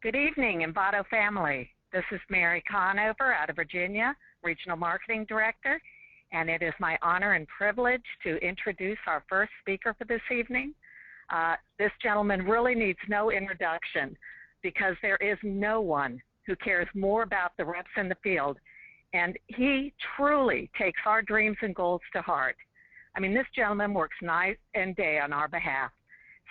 Good evening, InVado family. This is Mary Conover out of Virginia, Regional Marketing Director, and it is my honor and privilege to introduce our first speaker for this evening. This gentleman really needs no introduction because there is no one who cares more about the reps in the field, and he truly takes our dreams and goals to heart. I mean, this gentleman works night and day on our behalf.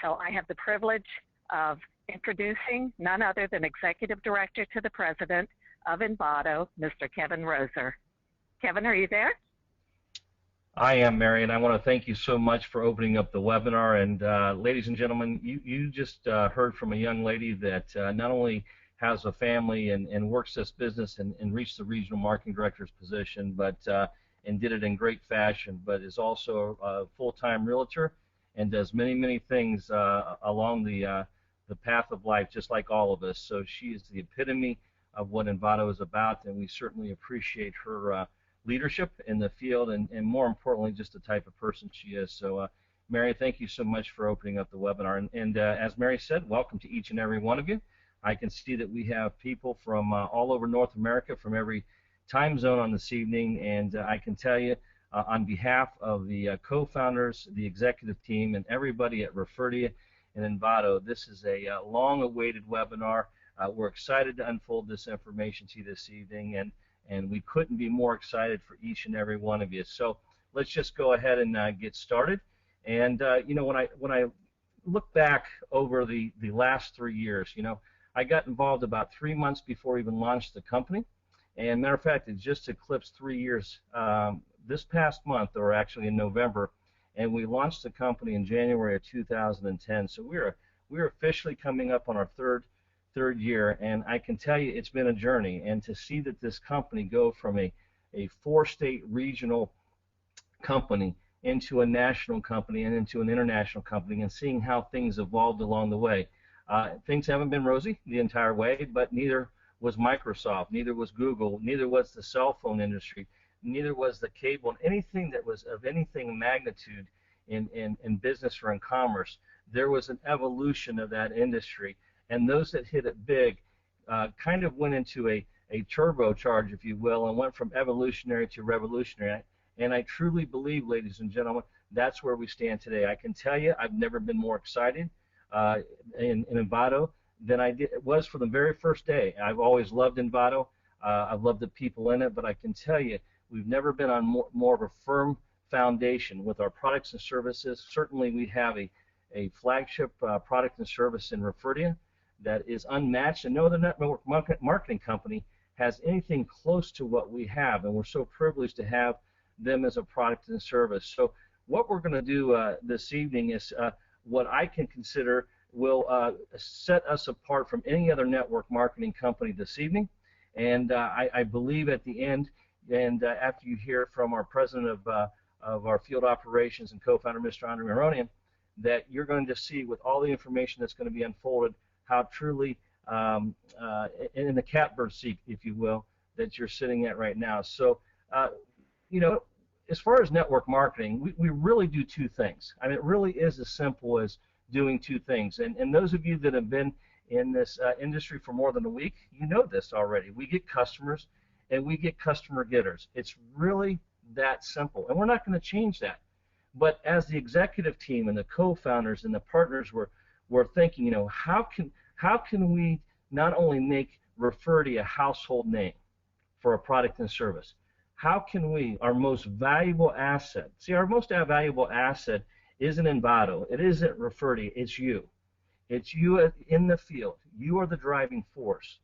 So I have the privilege of introducing none other than Executive Director to the President of InVado, Mr. Kevin Roser. Kevin, are you there? I am, Mary, and I want to thank you so much for opening up the webinar. And ladies and gentlemen, you just heard from a young lady that not only has a family and works this business and reached the Regional Marketing Director's position, but and did it in great fashion, but is also a full-time realtor and does many things along the path of life, just like all of us. So she is the epitome of what InVado is about, and we certainly appreciate her leadership in the field, and more importantly, just the type of person she is. So, Mary, thank you so much for opening up the webinar. And as Mary said, welcome to each and every one of you. I can see that we have people from all over North America, from every time zone on this evening, and I can tell you, on behalf of the co-founders, the executive team, and everybody at Referdia and InVado, this is a long-awaited webinar. We're excited to unfold this information to you this evening, and we couldn't be more excited for each and every one of you. So let's just go ahead and get started. And you know, when I look back over the last 3 years, you know, I got involved about 3 months before we even launched the company. And matter of fact, it just eclipsed 3 years this past month, or actually in November, and we launched the company in January of 2010. So we're officially coming up on our third year, and I can tell you it's been a journey. And to see that this company go from a 4-state regional company into a national company and into an international company, and seeing how things evolved along the way. Things haven't been rosy the entire way, but neither was Microsoft, neither was Google, neither was the cell phone industry, neither was the cable, and anything that was of anything magnitude in business or in commerce. There was an evolution of that industry, and those that hit it big kind of went into a turbocharge, if you will, and went from evolutionary to revolutionary. And I truly believe, ladies and gentlemen, that's where we stand today. I can tell you I've never been more excited in InVado than I was for the very first day. I've always loved InVado. I've loved the people in it, but I can tell you we've never been on more of a firm foundation with our products and services. Certainly we have a flagship product and service in Referdia that is unmatched, and no other network marketing company has anything close to what we have, and we're so privileged to have them as a product and service. So what we're going to do this evening is what I can consider will set us apart from any other network marketing company this evening. And I believe at the end, and after you hear from our president of our field operations and co-founder, Mr. Andre Maronian, that you're going to see with all the information that's going to be unfolded how truly in the catbird seat, if you will, that you're sitting at right now. So, you know, as far as network marketing, we really do two things. I mean, it really is as simple as doing two things. And those of you that have been in this industry for more than a week, you know this already. We get customers and we get customer getters. It's really that simple, and we're not going to change that. But as the executive team and the co-founders and the partners were thinking, you know, how can we not only make Referdia a household name for a product and service? How can we, our most valuable asset, see, our most valuable asset isn't InVado, it isn't Referdia, it's you. It's you in the field. You are the driving force.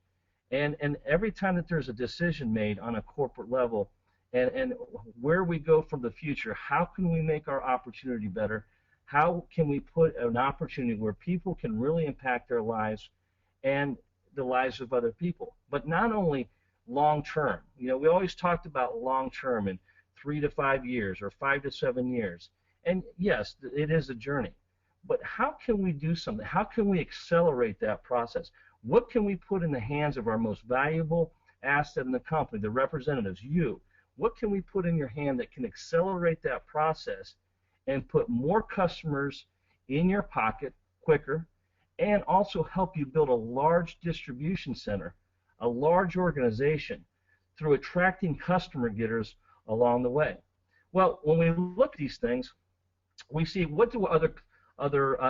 And every time that there's a decision made on a corporate level, and where we go from the future, how can we make our opportunity better? How can we put an opportunity where people can really impact their lives and the lives of other people? But not only long term. You know, we always talked about long term in 3 to 5 years or 5 to 7 years. And yes, it is a journey. But how can we do something? How can we accelerate that process? What can we put in the hands of our most valuable asset in the company, the representatives, you? What can we put in your hand that can accelerate that process and put more customers in your pocket quicker and also help you build a large distribution center, a large organization, through attracting customer getters along the way. Well, when we look at these things, we see, what do other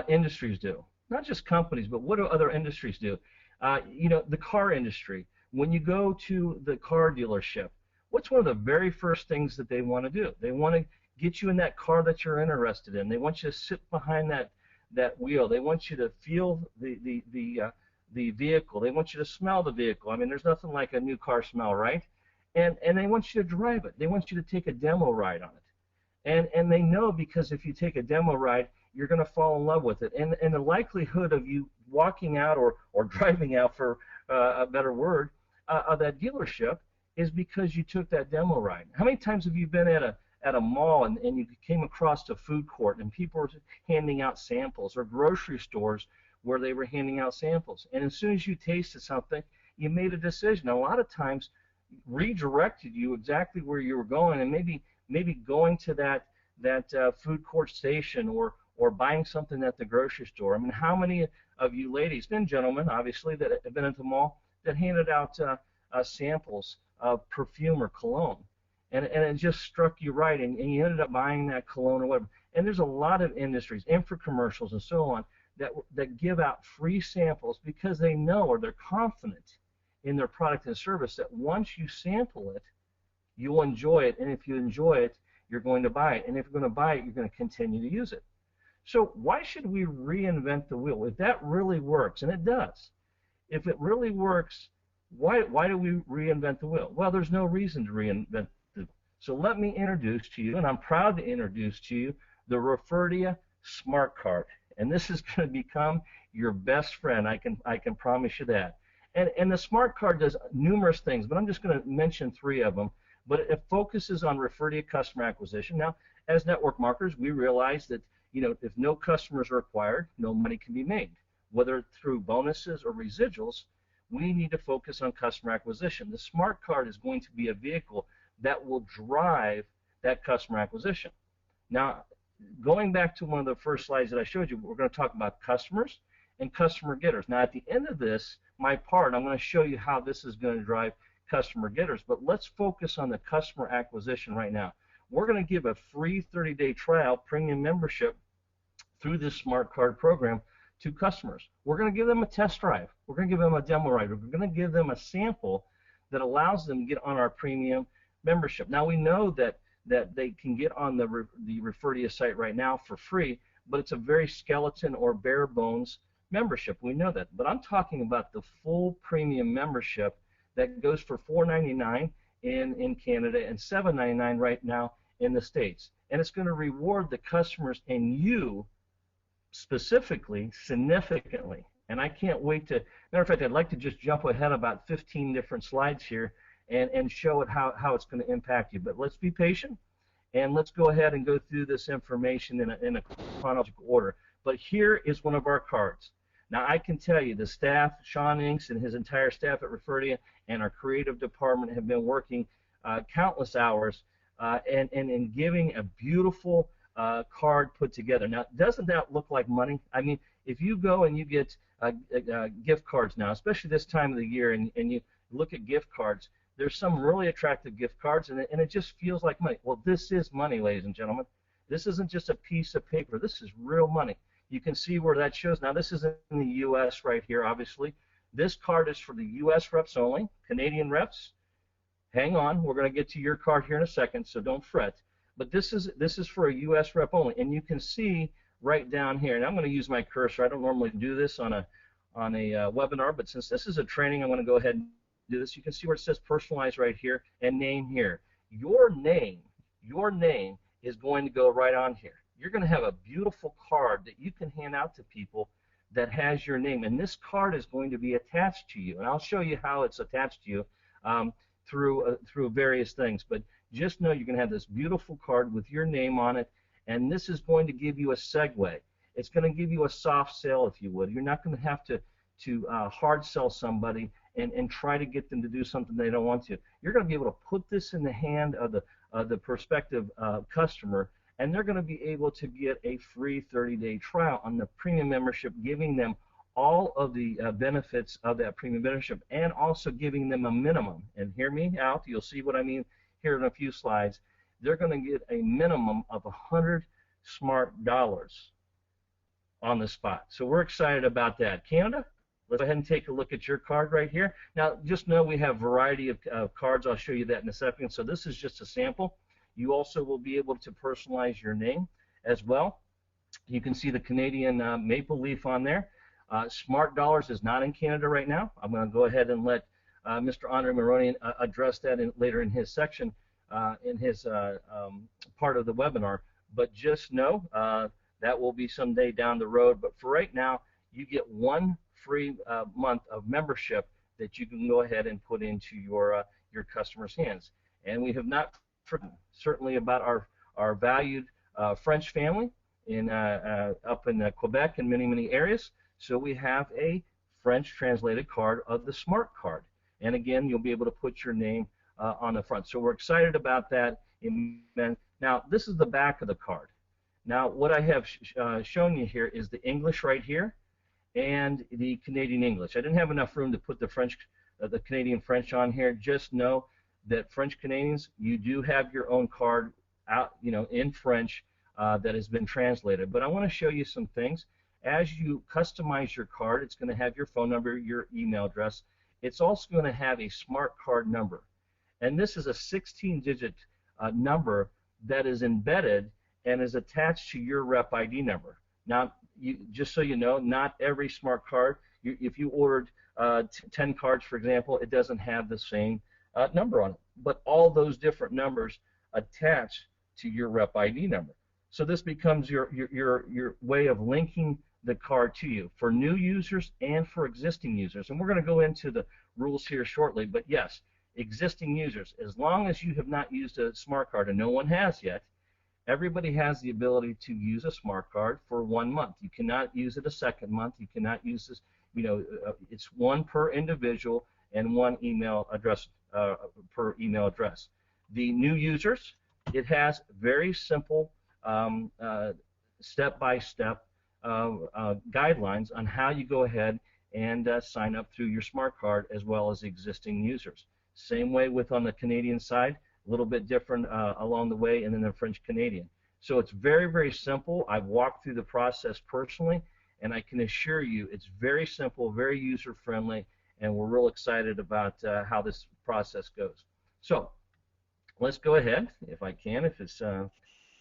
industries do? Not just companies, but what do other industries do? The car industry. When you go to the car dealership, what's one of the very first things that they want to do? They want to get you in that car that you're interested in. They want you to sit behind that wheel. They want you to feel the vehicle. They want you to smell the vehicle. I mean, there's nothing like a new car smell, right? And they want you to drive it. They want you to take a demo ride on it. And they know, because if you take a demo ride, you're going to fall in love with it. And the likelihood of you walking out or driving out, for a better word, of that dealership is because you took that demo ride. How many times have you been at a mall and you came across a food court and people were handing out samples, or grocery stores where they were handing out samples, and as soon as you tasted something, you made a decision. A lot of times redirected you exactly where you were going, and maybe going to that food court station, or buying something at the grocery store. I mean, how many of you ladies and gentlemen, obviously, that have been at the mall, that handed out samples of perfume or cologne, and it just struck you right, and you ended up buying that cologne or whatever. And there's a lot of industries, infomercials and so on, that give out free samples because they know, or they're confident in their product and service, that once you sample it, you'll enjoy it, and if you enjoy it, you're going to buy it, and if you're going to buy it, you're going to continue to use it. So why should we reinvent the wheel? If that really works, and it does, if it really works, why do we reinvent the wheel? Well, there's no reason to reinvent the wheel. So let me introduce to you, and I'm proud to introduce to you, the Referdia Smart Card. And this is going to become your best friend. I can promise you that. And the Smart Card does numerous things, but I'm just going to mention 3 of them. But it focuses on Referdia customer acquisition. Now, as network marketers, we realize that, if no customers are acquired, no money can be made. Whether through bonuses or residuals, we need to focus on customer acquisition. The Smart Card is going to be a vehicle that will drive that customer acquisition. Now, going back to one of the first slides that I showed you, we're going to talk about customers and customer getters. Now, at the end of this, my part, I'm going to show you how this is going to drive customer getters, but let's focus on the customer acquisition right now. We're going to give a free 30-day trial premium membership through this Smart Card program to customers. We're going to give them a test drive. We're going to give them a demo ride. We're going to give them a sample that allows them to get on our premium membership. Now, we know that they can get on the Referdia site right now for free, but it's a very skeleton or bare bones membership. We know that. But I'm talking about the full premium membership that goes for $4.99 in Canada and $7.99 right now in the States. And it's going to reward the customers and you specifically significantly. And I can't wait to, matter of fact, I'd like to just jump ahead about 15 different slides here and show it how it's going to impact you. But let's be patient, and let's go ahead and go through this information in a chronological order. But here is one of our cards. Now, I can tell you the staff, Sean Inks and his entire staff at Referdia and our creative department have been working countless hours and in giving a beautiful card put together. Now, doesn't that look like money? I mean, if you go and you get gift cards now, especially this time of the year, and you look at gift cards, there's some really attractive gift cards, and it just feels like money. Well, this is money, ladies and gentlemen. This isn't just a piece of paper. This is real money. You can see where that shows. Now, this is in the U.S. right here, obviously. This card is for the U.S. reps only. Canadian reps, hang on. We're going to get to your card here in a second, so don't fret. But this is for a U.S. rep only, and you can see right down here. And I'm going to use my cursor. I don't normally do this on a webinar, but since this is a training, I'm going to go ahead and do this. You can see where it says personalize right here and name here. Your name is going to go right on here. You're going to have a beautiful card that you can hand out to people that has your name, and this card is going to be attached to you, and I'll show you how it's attached to you through various things. But just know you're going to have this beautiful card with your name on it, and this is going to give you a segue. It's going to give you a soft sell, if you would. You're not going to have to hard sell somebody and try to get them to do something they don't want to. You're going to be able to put this in the hand of the prospective customer, and they're going to be able to get a free 30-day trial on the premium membership, giving them all of the benefits of that premium membership, and also giving them a minimum. And hear me out, you'll see what I mean here in a few slides. They're going to get a minimum of 100 smart dollars on the spot. So we're excited about that. Canada, let's go ahead and take a look at your card right here. Now, just know we have a variety of cards. I'll show you that in a second. So this is just a sample. You also will be able to personalize your name as well. You can see the Canadian maple leaf on there. Smart Dollars is not in Canada right now. I'm going to go ahead and let Mr. Andre Maroni address that later in his section, in his part of the webinar. But just know that will be someday down the road. But for right now, you get one free month of membership that you can go ahead and put into your customers' hands. And we have not forgotten certainly about our valued French family up in Quebec and many areas. So we have a French translated card of the Smart Card. And again, you'll be able to put your name on the front. So we're excited about that. Now, this is the back of the card. Now, what I have shown you here is the English right here and the Canadian English. I didn't have enough room to put the French, the Canadian French on here. Just know that French Canadians, you do have your own card out, in French that has been translated. But I want to show you some things. As you customize your card, it's going to have your phone number, your email address. It's also going to have a smart card number. And this is a 16-digit number that is embedded and is attached to your rep ID number. Now, just so you know, not every smart card, if you ordered 10 cards, for example, it doesn't have the same number on it. But all those different numbers attach to your rep ID number. So this becomes your way of linking the card to you for new users and for existing users. And we're going to go into the rules here shortly. But yes, existing users, as long as you have not used a smart card, and no one has yet, everybody has the ability to use a smart card for 1 month. You cannot use it a second month. You cannot use this, it's one per individual and one email address per email address. The new users, it has very simple step-by-step guidelines on how you go ahead and sign up through your smart card as well as existing users. Same way with on the Canadian side, a little bit different along the way, and then the French Canadian. So it's very simple. I've walked through the process personally, and I can assure you it's very simple, very user-friendly, and we're real excited about how this process goes. So let's go ahead, if I can, if it's kind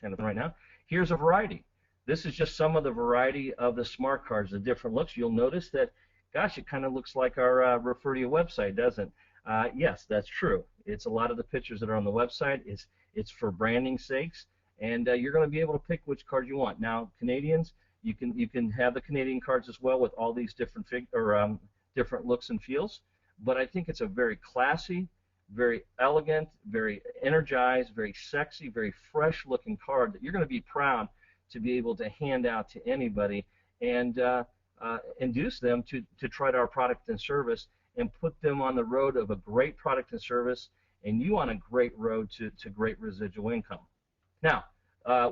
of right now. Here's a variety. This is just some of the variety of the smart cards, the different looks. You'll notice that, gosh, it kind of looks like our Referdia website, doesn't it? Yes, that's true. It's a lot of the pictures that are on the website. It's for branding sakes, and you're going to be able to pick which card you want. Now, Canadians, you can have the Canadian cards as well with all these different different looks and feels. But I think it's a very classy, very elegant, very energized, very sexy, very fresh-looking card that you're going to be proud to be able to hand out to anybody and induce them to try our product and service and put them on the road of a great product and service and you on a great road to great residual income. Now,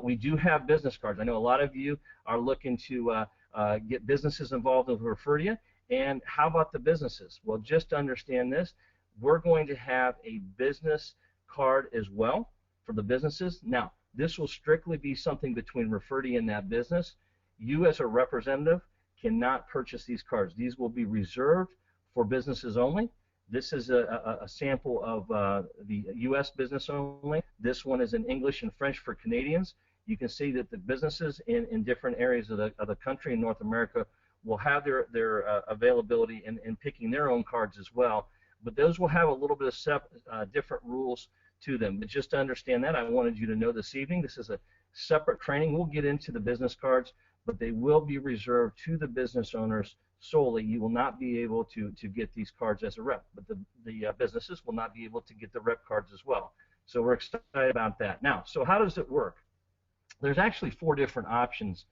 we do have business cards. I know a lot of you are looking to get businesses involved with Referdia, and how about the businesses? Well, just to understand this, we're going to have a business card as well for the businesses. Now, this will strictly be something between Referdia and that business. You as a representative cannot purchase these cards. These will be reserved for businesses only. This is a sample of the U.S. business only. This one is in English and French for Canadians. You can see that the businesses in different areas of the country in North America will have their availability in picking their own cards as well. But those will have a little bit of different rules to them. But just to understand that, I wanted you to know this evening, this is a separate training. We'll get into the business cards, but they will be reserved to the business owners solely. You will not be able to get these cards as a rep, but the businesses will not be able to get the rep cards as well. So we're excited about that. Now, so how does it work? There's actually 4 different options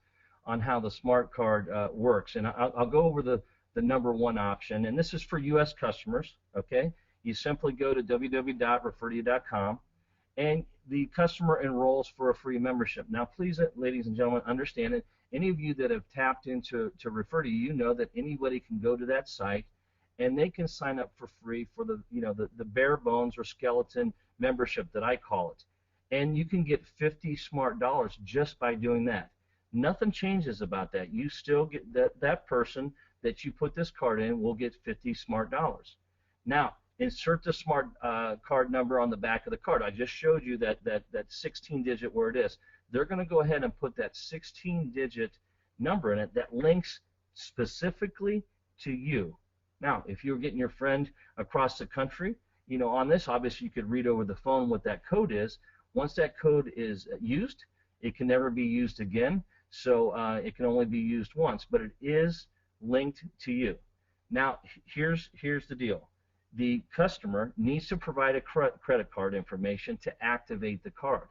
on how the smart card works, and I'll go over the number 1 option, and this is for U.S. customers. Okay, you simply go to www.referdia.com, and the customer enrolls for a free membership. Now, please, ladies and gentlemen, understand it. Any of you that have tapped into to refer to you know that anybody can go to that site and they can sign up for free for the the bare bones or skeleton membership that I call it. And you can get 50 smart dollars just by doing that. Nothing changes about that. You still get that person that you put this card in will get 50 smart dollars. Now, insert the smart card number on the back of the card. I just showed you that 16-digit where it is. They're going to go ahead and put that 16-digit number in it that links specifically to you. Now, if you're getting your friend across the country, on this, obviously you could read over the phone what that code is. Once that code is used, it can never be used again, so it can only be used once, but it is linked to you. Now, here's the deal. The customer needs to provide a credit card information to activate the card.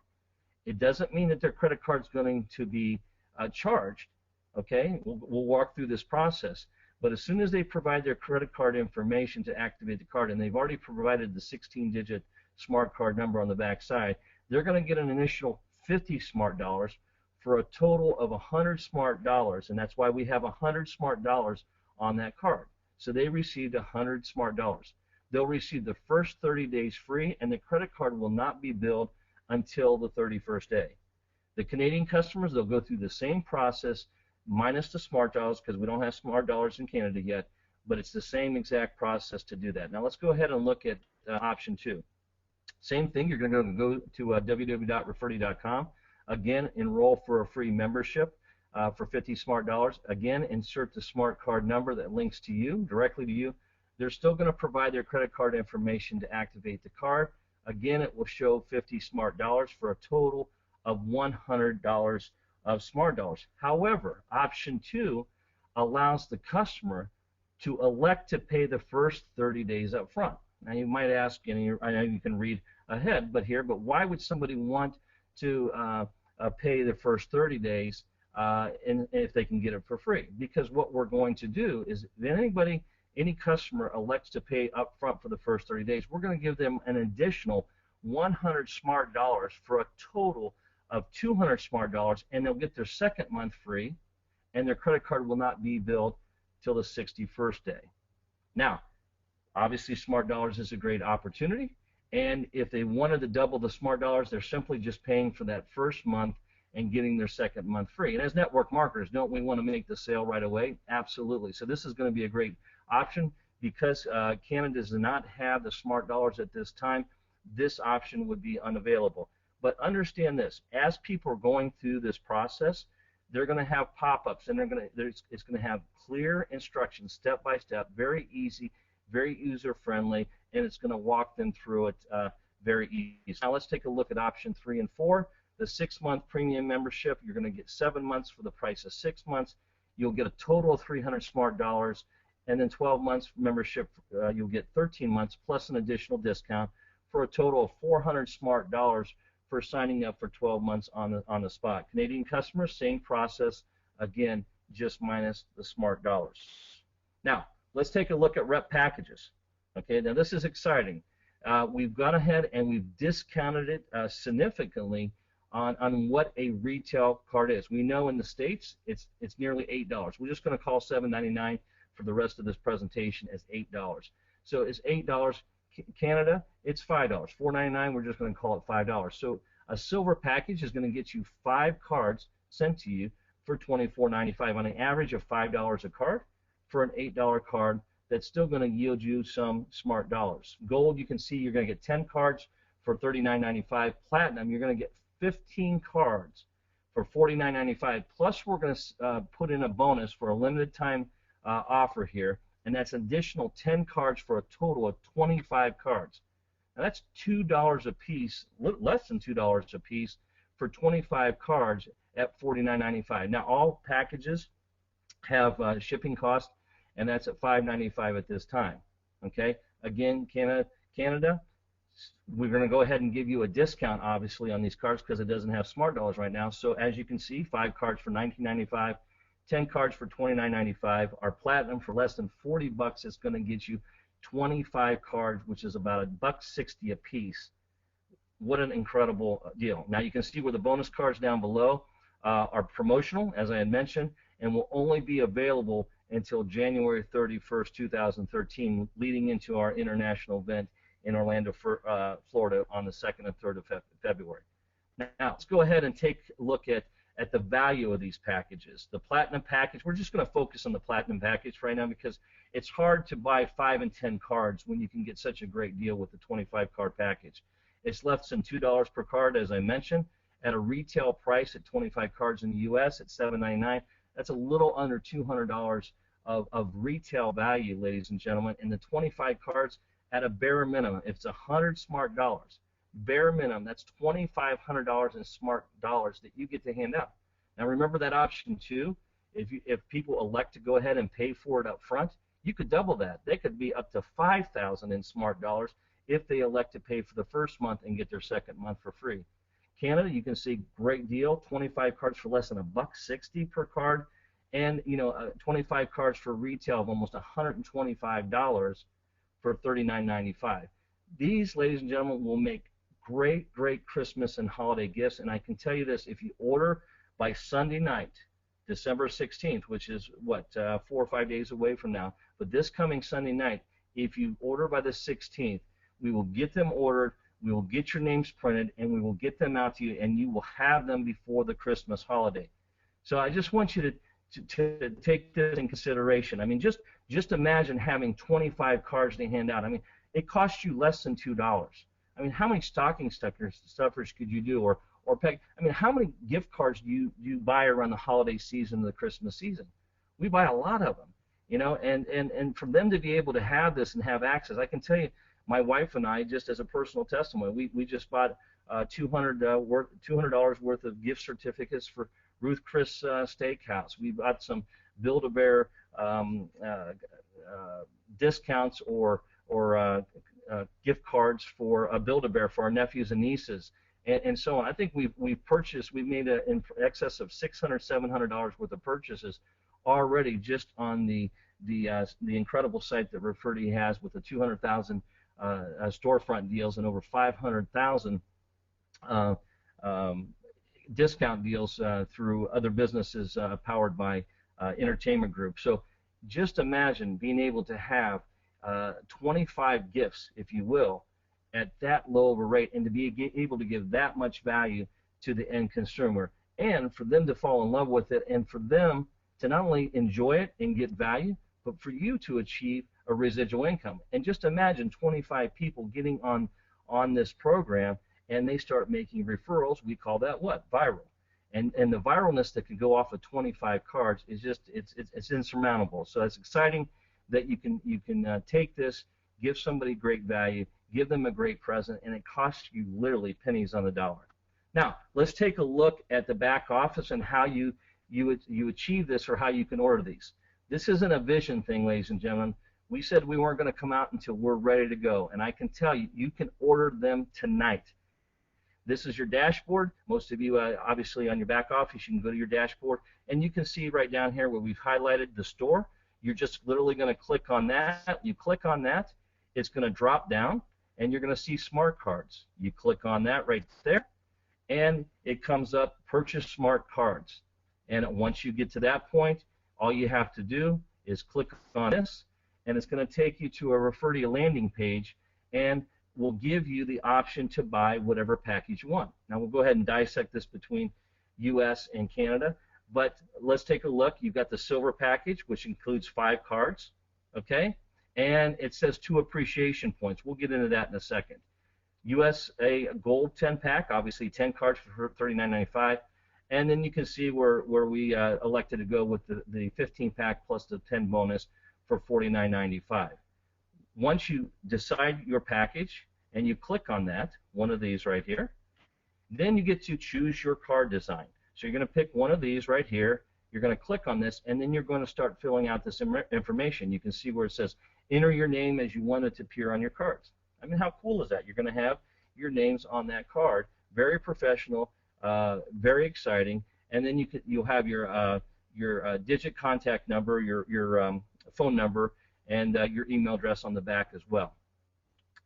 It doesn't mean that their credit card is going to be charged, okay? We'll walk through this process. But as soon as they provide their credit card information to activate the card, and they've already provided the 16-digit smart card number on the back side, they're going to get an initial 50 smart dollars for a total of 100 smart dollars, and that's why we have 100 smart dollars on that card. So they received 100 smart dollars. They'll receive the first 30 days free, and the credit card will not be billed until the 31st day. The Canadian customers, they'll go through the same process minus the smart dollars because we don't have smart dollars in Canada yet, but it's the same exact process to do that. Now let's go ahead and look at option 2. Same thing, you're going to go to www.referty.com. Again, enroll for a free membership for 50 smart dollars. Again, insert the smart card number that links to you, directly to you. They're still going to provide their credit card information to activate the card. Again, it will show 50 smart dollars for a total of $100 of smart dollars. However, option 2 allows the customer to elect to pay the first 30 days up front. Now you might ask, and I know you can read ahead, but why would somebody want to pay the first 30 days and if they can get it for free? Because what we're going to do is if any customer elects to pay up front for the first 30 days, we're going to give them an additional 100 smart dollars for a total of 200 smart dollars, and they'll get their second month free, and their credit card will not be billed till the 61st day. Now, obviously, smart dollars is a great opportunity, and if they wanted to double the smart dollars, they're simply just paying for that first month and getting their second month free. And as network marketers, don't we want to make the sale right away? Absolutely. So this is going to be a great option because Canada does not have the smart dollars at this time. This option would be unavailable. But understand this: as people are going through this process, they're going to have pop-ups, and it's going to have clear instructions, step by step, very easy, very user-friendly, and it's going to walk them through it very easy. Now let's take a look at option 3 and 4. The 6-month premium membership, you're going to get 7 months for the price of 6 months. You'll get a total of 300 smart dollars, and then 12 months membership, you'll get 13 months plus an additional discount for a total of 400 smart dollars for signing up for 12 months on the spot. Canadian customers, same process, again, just minus the smart dollars. Now, let's take a look at rep packages. Okay, now this is exciting. We've gone ahead and we've discounted it significantly on what a retail card is. We know in the States it's nearly $8. We're just going to call $7.99 for the rest of this presentation as $8. So it's $8. Canada, it's $5. $4.99, we're just going to call it $5. So a silver package is going to get you 5 cards sent to you for $24.95 on an average of $5 a card for an $8 card. That's still going to yield you some smart dollars. Gold, you can see you're going to get 10 cards for $39.95. Platinum, you're going to get 15 cards for $49.95. Plus, we're going to put in a bonus for a limited time offer here, and that's an additional 10 cards for a total of 25 cards. Now that's $2 a piece, less than $2 a piece for 25 cards at $49.95. Now all packages have shipping costs, and that's at $5.95 at this time. Okay, again, Canada, we're going to go ahead and give you a discount, obviously, on these cards because it doesn't have smart dollars right now. So as you can see, 5 cards for $19.95, 10 cards for $29.95. Our platinum for less than $40 is going to get you 25 cards, which is about $1.60 a piece. What an incredible deal! Now you can see where the bonus cards down below. are promotional, as I had mentioned, and will only be available until January 31st, 2013, leading into our international event in Orlando, Florida on the 2nd and 3rd of February. Now, let's go ahead and take a look at the value of these packages. The Platinum package, we're just going to focus on the Platinum package right now because it's hard to buy 5 and 10 cards when you can get such a great deal with the 25 card package. It's less than $2 per card, as I mentioned, at a retail price at 25 cards in the U.S. at $7.99. That's a little under $200 of retail value, ladies and gentlemen, and the 25 cards at a bare minimum. If it's 100 smart dollars, bare minimum, that's $2,500 in smart dollars that you get to hand out. Now remember that option too. If people elect to go ahead and pay for it up front, you could double that. They could be up to $5,000 in smart dollars if they elect to pay for the first month and get their second month for free. Canada, you can see great deal, 25 cards for less than $1.60 per card, and 25 cards for retail of almost $125 for $39.95. These, ladies and gentlemen, will make great Christmas and holiday gifts, and I can tell you this: if you order by Sunday night, December 16th, which is what 4 or 5 days away from now, but this coming Sunday night, if you order by the 16th, we will get them ordered, we will get your names printed, and we will get them out to you, and you will have them before the Christmas holiday. So I just want you to take this in consideration. I mean, just imagine having 25 cards to hand out. I mean, it costs you less than $2. I mean, how many stocking stuffers could you do, or I mean, how many gift cards do you buy around the holiday season, the Christmas season? We buy a lot of them, and for them to be able to have this and have access, I can tell you, my wife and I, just as a personal testimony, we just bought $200 worth of gift certificates for Ruth Chris Steakhouse. We bought some Build-A-Bear discounts or gift cards for Build-A-Bear for our nephews and nieces, and so on. I think we've made in excess of $600-700 worth of purchases already just on the incredible site that Referdy has with the 200,000 storefront deals and over 500,000 discount deals through other businesses powered by entertainment groups. So just imagine being able to have 25 gifts, if you will, at that low of a rate, and to be able to give that much value to the end consumer, and for them to fall in love with it, and for them to not only enjoy it and get value, but for you to achieve a residual income. And just imagine 25 people getting on this program, and they start making referrals. We call that what? Viral. And the viralness that could go off of 25 cards is just it's insurmountable. So it's exciting that you can take this, give somebody great value, give them a great present, and it costs you literally pennies on the dollar. Now let's take a look at the back office and how you achieve this, or how you can order these. This isn't a vision thing, ladies and gentlemen. We said we weren't going to come out until we're ready to go, and I can tell you, you can order them tonight. This is your dashboard. Most of you, obviously, on your back office, you can go to your dashboard, and you can see right down here where we've highlighted the store. You're just literally going to click on that. You click on that, it's going to drop down, and you're going to see smart cards. You click on that right there, and it comes up, purchase smart cards. And once you get to that point, all you have to do is click on this, and it's going to take you to a Referdy landing page, and will give you the option to buy whatever package you want. Now we'll go ahead and dissect this between US and Canada, but let's take a look. You've got the silver package, which includes 5 cards, okay? And it says 2 appreciation points. We'll get into that in a second. USA gold 10 pack, obviously 10 cards for $39.95. And then you can see where we elected to go with the 15 pack plus the 10 bonus for $49.95. Once you decide your package and you click on that, one of these right here, then you get to choose your card design. So you're going to pick one of these right here, you're going to click on this, and then you're going to start filling out this information. You can see where it says enter your name as you want it to appear on your cards. I mean, how cool is that? You're going to have your names on that card. Very professional, very exciting, and then you'll have your digit contact number, your phone number, and your email address on the back as well.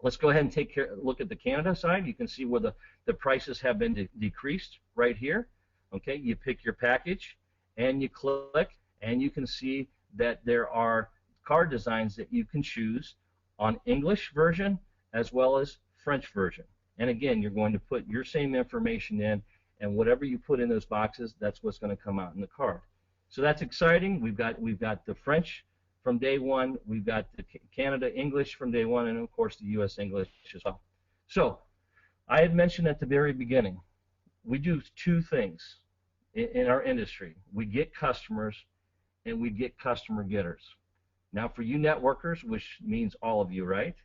Let's go ahead and look at the Canada side. You can see where the prices have been decreased right here. Okay, you pick your package and you click, and you can see that there are card designs that you can choose on English version as well as French version. And again, you're going to put your same information in, and whatever you put in those boxes, that's what's going to come out in the card. So that's exciting. We've got the French from day one. We've got the Canada English from day one, and of course the U.S. English as well. So I had mentioned at the very beginning, we do two things in our industry. We get customers, and we get customer getters. Now, for you networkers, which means all of you, right?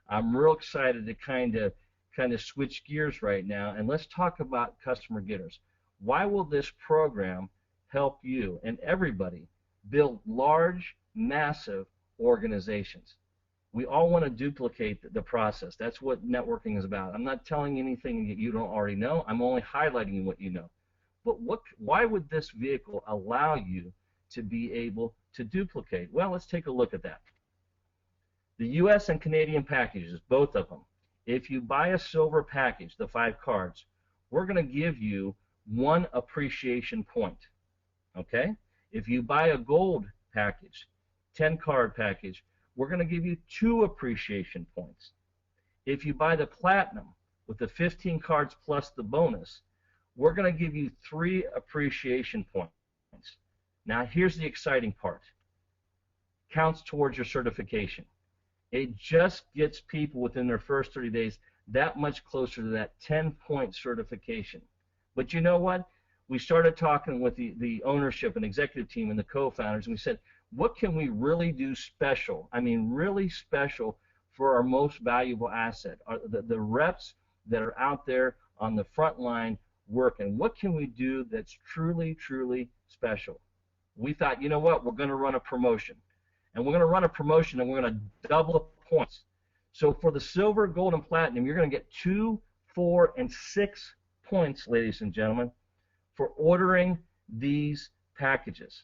I'm real excited to kind of switch gears right now, and let's talk about customer getters. Why will this program help you and everybody build large, massive organizations? We all want to duplicate the process. That's what networking is about. I'm not telling you anything that you don't already know. I'm only highlighting what you know. But why would this vehicle allow you to be able to duplicate? Well, let's take a look at that. The U.S. and Canadian packages, both of them, if you buy a silver package, the 5 cards, we're going to give you 1 appreciation point. Okay? If you buy a gold package, 10 card package, we're going to give you 2 appreciation points. If you buy the platinum with the 15 cards plus the bonus, we're going to give you 3 appreciation points. Now here's the exciting part. Counts towards your certification. It just gets people within their first 30 days that much closer to that 10-point certification. But you know what? We started talking with the ownership and executive team and the co-founders, and we said, what can we really do special? I mean, really special for our most valuable asset, the reps that are out there on the front line working. What can we do that's truly, truly special? We thought, you know what? We're going to run a promotion. And we're going to run a promotion, and we're going to double the points. So for the silver, gold, and platinum, you're going to get 2, 4, and 6 points, ladies and gentlemen, for ordering these packages.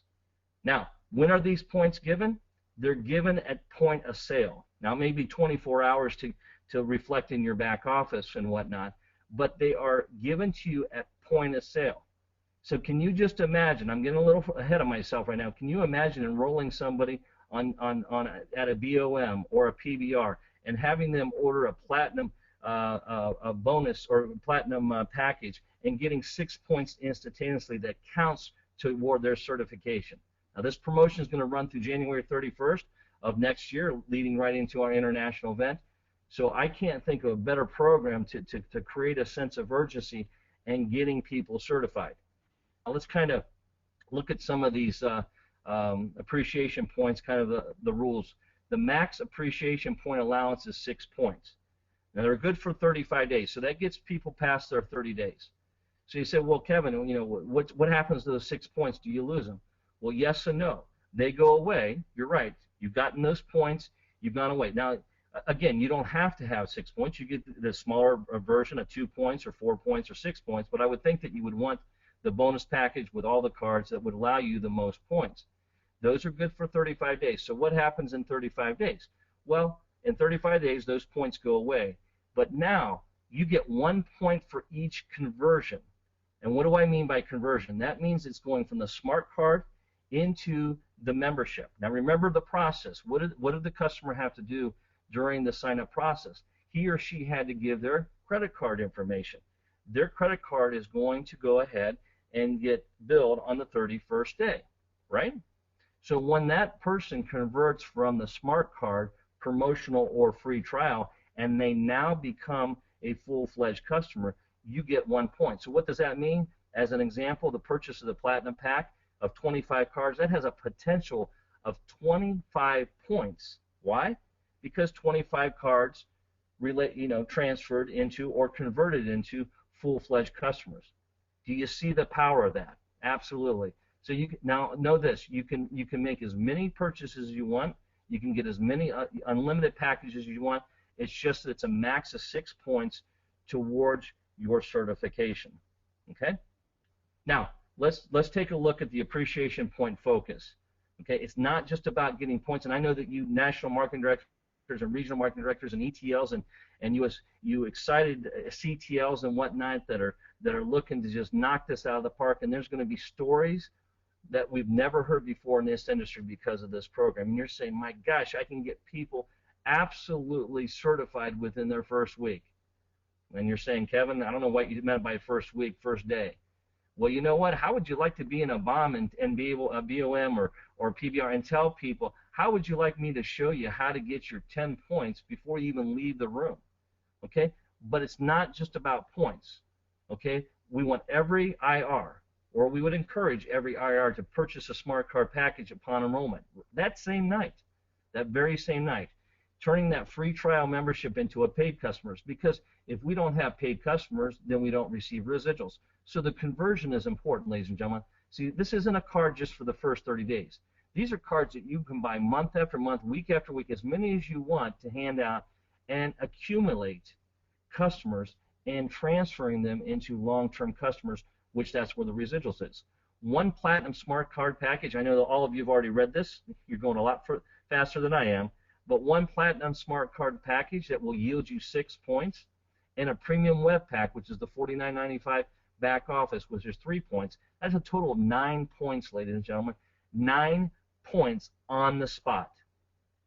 Now, when are these points given? They're given at point of sale. Now, maybe 24 hours to reflect in your back office and whatnot, but they are given to you at point of sale. So can you just imagine, I'm getting a little ahead of myself right now, can you imagine enrolling somebody at a BOM or a PBR and having them order a platinum a bonus or platinum package and getting 6 points instantaneously that counts toward their certification? Now this promotion is going to run through January 31st of next year, leading right into our international event. So I can't think of a better program to create a sense of urgency and getting people certified. Now let's kind of look at some of these appreciation points, kind of the rules. The max appreciation point allowance is 6 points. Now they're good for 35 days, so that gets people past their 30 days. So you say, well, Kevin, you know, what happens to those 6 points? Do you lose them? Well, yes and no. They go away. You're right. You've gotten those points. You've gone away. Now, again, you don't have to have 6 points. You get the smaller version of 2 points or 4 points or 6 points, but I would think that you would want the bonus package with all the cards that would allow you the most points. Those are good for 35 days. So what happens in 35 days? Well, in 35 days, those points go away. But now you get 1 point for each conversion. And what do I mean by conversion? That means it's going from the smart card into the membership. Now remember the process. What did the customer have to do during the sign-up process? He or she had to give their credit card information. Their credit card is going to go ahead and get billed on the 31st day, right? So when that person converts from the smart card, promotional or free trial, and they now become a full-fledged customer, you get 1 point. So what does that mean? As an example, the purchase of the platinum pack of 25 cards, that has a potential of 25 points. Why? Because 25 cards transferred into or converted into full-fledged customers. Do you see the power of that? Absolutely. So you now know this: you can make as many purchases as you want. You can get as many unlimited packages as you want. It's just that it's a max of 6 points towards your certification. Okay. Now let's take a look at the appreciation point focus. Okay, it's not just about getting points, and I know that you national marketing directors and regional marketing directors and ETLs and you excited CTLs and whatnot that are looking to just knock this out of the park. And there's going to be stories that we've never heard before in this industry because of this program. And you're saying, my gosh, I can get people absolutely certified within their first week. And you're saying, Kevin, I don't know what you meant by first week, first day. Well, you know what? How would you like to be in a BOM and be able a BOM or PBR and tell people, how would you like me to show you how to get your 10 points before you even leave the room? Okay? But it's not just about points. Okay? We want every IR, or we would encourage every IR to purchase a smart card package upon enrollment. That same night, that very same night, turning that free trial membership into a paid customers, because if we don't have paid customers, then we don't receive residuals. So the conversion is important, ladies and gentlemen. See, this isn't a card just for the first 30 days. These are cards that you can buy month after month, week after week, as many as you want to hand out and accumulate customers and transferring them into long-term customers, which that's where the residuals is. One Platinum Smart Card package, I know that all of you have already read this. You're going a lot faster than I am. But one Platinum Smart Card package that will yield you 6 points, and a Premium Web Pack, which is the $49.95 back office, which is 3 points. That's a total of 9 points, ladies and gentlemen. 9 points on the spot.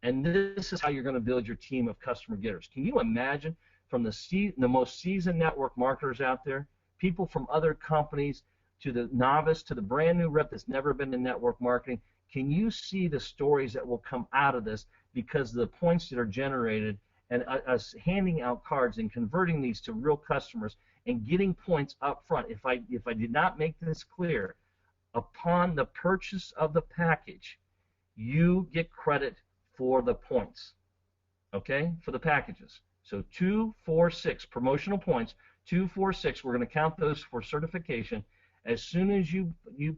And this is how you're going to build your team of customer getters. Can you imagine, from the most seasoned network marketers out there, people from other companies, to the novice, to the brand new rep that's never been in network marketing, can you see the stories that will come out of this because of the points that are generated and us handing out cards and converting these to real customers and getting points up front? If I did not make this clear, upon the purchase of the package, you get credit for the points, okay, for the packages. So 2, 4, 6 promotional points, 2, 4, 6, we're going to count those for certification. As soon as you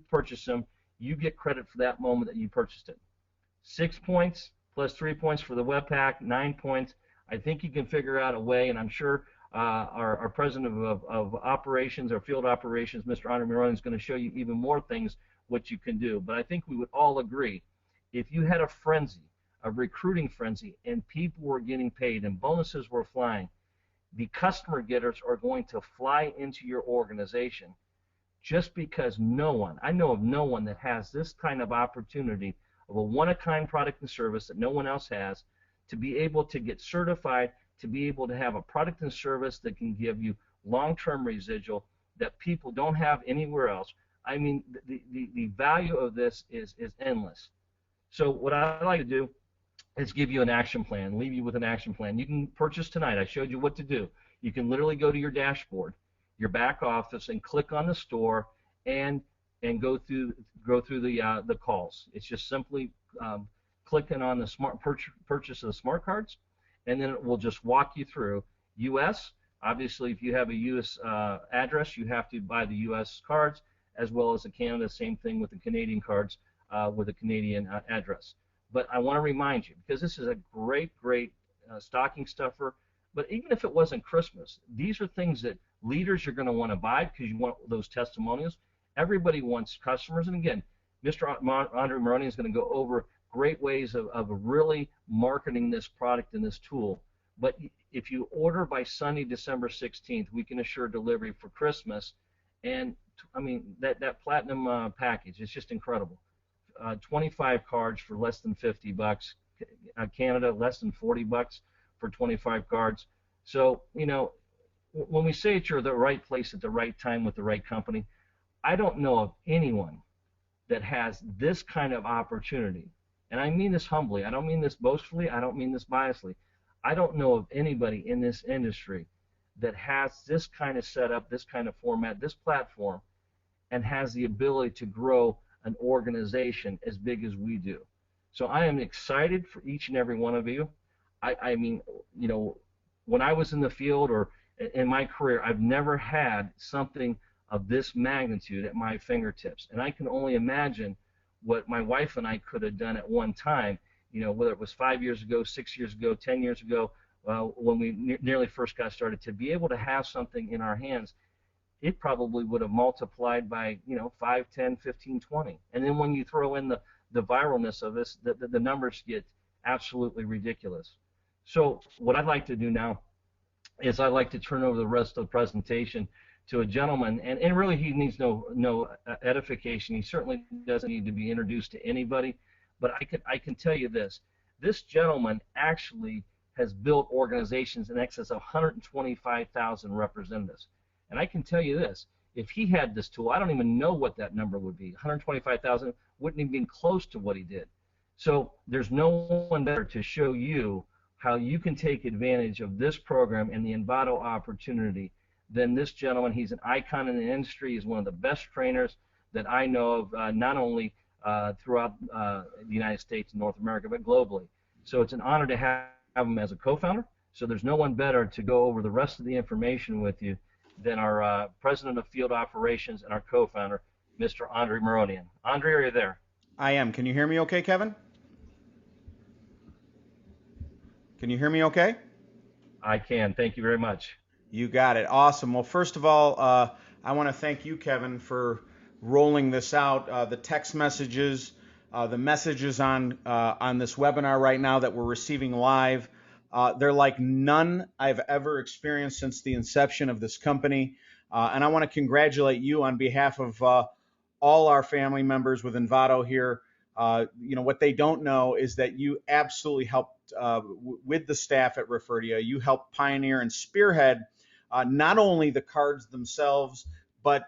purchase them, you get credit for that moment that you purchased it. 6 points plus 3 points for the web pack, 9 points. I think you can figure out a way, and I'm sure our president of operations, our field operations, Mr. Andre Maroni, is going to show you even more things what you can do. But I think we would all agree, if you had a frenzy, a recruiting frenzy, and people were getting paid and bonuses were flying, the customer getters are going to fly into your organization, just because I know of no one that has this kind of opportunity of a one-of-a-kind product and service that no one else has, to be able to get certified, to be able to have a product and service that can give you long-term residual that people don't have anywhere else. I mean, the value of this is endless. So what I like to do is give you an action plan, leave you with an action plan. You can purchase tonight. I showed you what to do. You can literally go to your dashboard, your back office, and click on the store and go through the calls. It's just simply clicking on the purchase of the smart cards, and then it will just walk you through. U.S., obviously, if you have a U.S. Address, you have to buy the U.S. cards, as well as the Canada. Same thing with the Canadian cards with a Canadian address. But I want to remind you, because this is a great stocking stuffer. But even if it wasn't Christmas, these are things that leaders are going to want to buy because you want those testimonials. Everybody wants customers. And again, Mr. Andre Maroni is going to go over great ways of really marketing this product and this tool. But if you order by Sunday, December 16th, we can assure delivery for Christmas. And I mean, that platinum package is just incredible. 25 cards for less than $50. Canada, less than $40 for 25 cards. So, you know, when we say that you're the right place at the right time with the right company, I don't know of anyone that has this kind of opportunity. And I mean this humbly. I don't mean this boastfully. I don't mean this biasly. I don't know of anybody in this industry that has this kind of setup, this kind of format, this platform, and has the ability to grow an organization as big as we do. So I am excited for each and every one of you. I mean, you know, when I was in the field or in my career, I've never had something of this magnitude at my fingertips. And I can only imagine what my wife and I could have done at one time, you know, whether it was 5 years ago, 6 years ago, 10 years ago, when we nearly first got started. To be able to have something in our hands, it probably would have multiplied by, you know, 5, 10, 15, 20. And then when you throw in the viralness of this, the numbers get absolutely ridiculous. So what I'd like to do now is I'd like to turn over the rest of the presentation to a gentleman, and really he needs no edification. He certainly doesn't need to be introduced to anybody, but I can tell you this: this gentleman actually has built organizations in excess of 125,000 representatives, and I can tell you this: if he had this tool, I don't even know what that number would be. 125,000 wouldn't even be close to what he did. So there's no one better to show you how you can take advantage of this program and the InVado opportunity than this gentleman. He's an icon in the industry. He's one of the best trainers that I know of, not only throughout the United States and North America, but globally. So it's an honor to have him as a co-founder. So there's no one better to go over the rest of the information with you than our President of Field Operations and our co-founder, Mr. Andre Moronian. Andre, are you there? I am. Can you hear me okay, Kevin? Can you hear me okay? I can. Thank you very much. You got it. Awesome. Well, first of all, I want to thank you, Kevin, for rolling this out. The text messages, the messages on this webinar right now that we're receiving live, they're like none I've ever experienced since the inception of this company. And I want to congratulate you on behalf of all our family members with InVado here. What they don't know is that you absolutely helped with the staff at Referdia. You helped pioneer and spearhead not only the cards themselves, but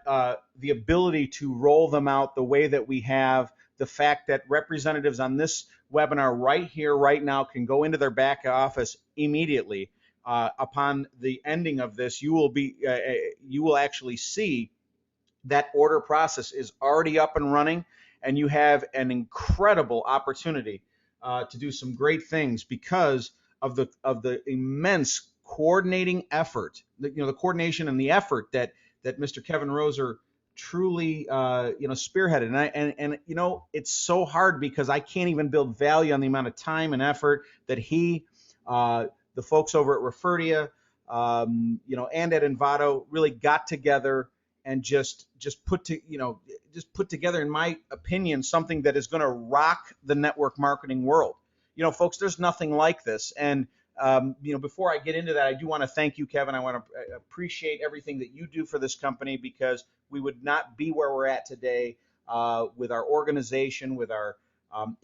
the ability to roll them out the way that we have. The fact that representatives on this webinar right here, right now, can go into their back office immediately. Upon the ending of this, you will actually see that order process is already up and running, and you have an incredible opportunity to do some great things because of the immense coordinating effort, the coordination and the effort that Mr. Kevin Roser truly spearheaded. And it's so hard because I can't even build value on the amount of time and effort that he, the folks over at Referdia, and at InVado really got together and just put together, in my opinion, something that is going to rock the network marketing world. Folks, there's nothing like this. And before I get into that, I do want to thank you, Kevin. I want to appreciate everything that you do for this company, because we would not be where we're at today with our organization, with our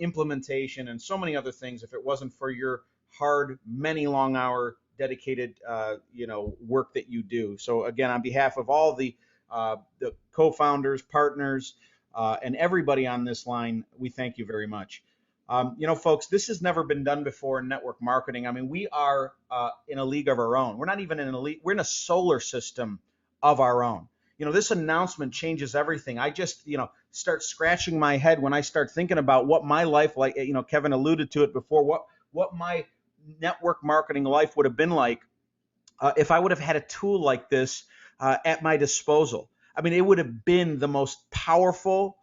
implementation, and so many other things if it wasn't for your hard, many long hour dedicated work that you do. So again, on behalf of all the co-founders, partners, and everybody on this line, we thank you very much. Folks, this has never been done before in network marketing. I mean, we are in a league of our own. We're not even in a league. We're in a solar system of our own. This announcement changes everything. I just, start scratching my head when I start thinking about what my life, like, Kevin alluded to it before, what my network marketing life would have been like if I would have had a tool like this at my disposal. I mean, it would have been the most powerful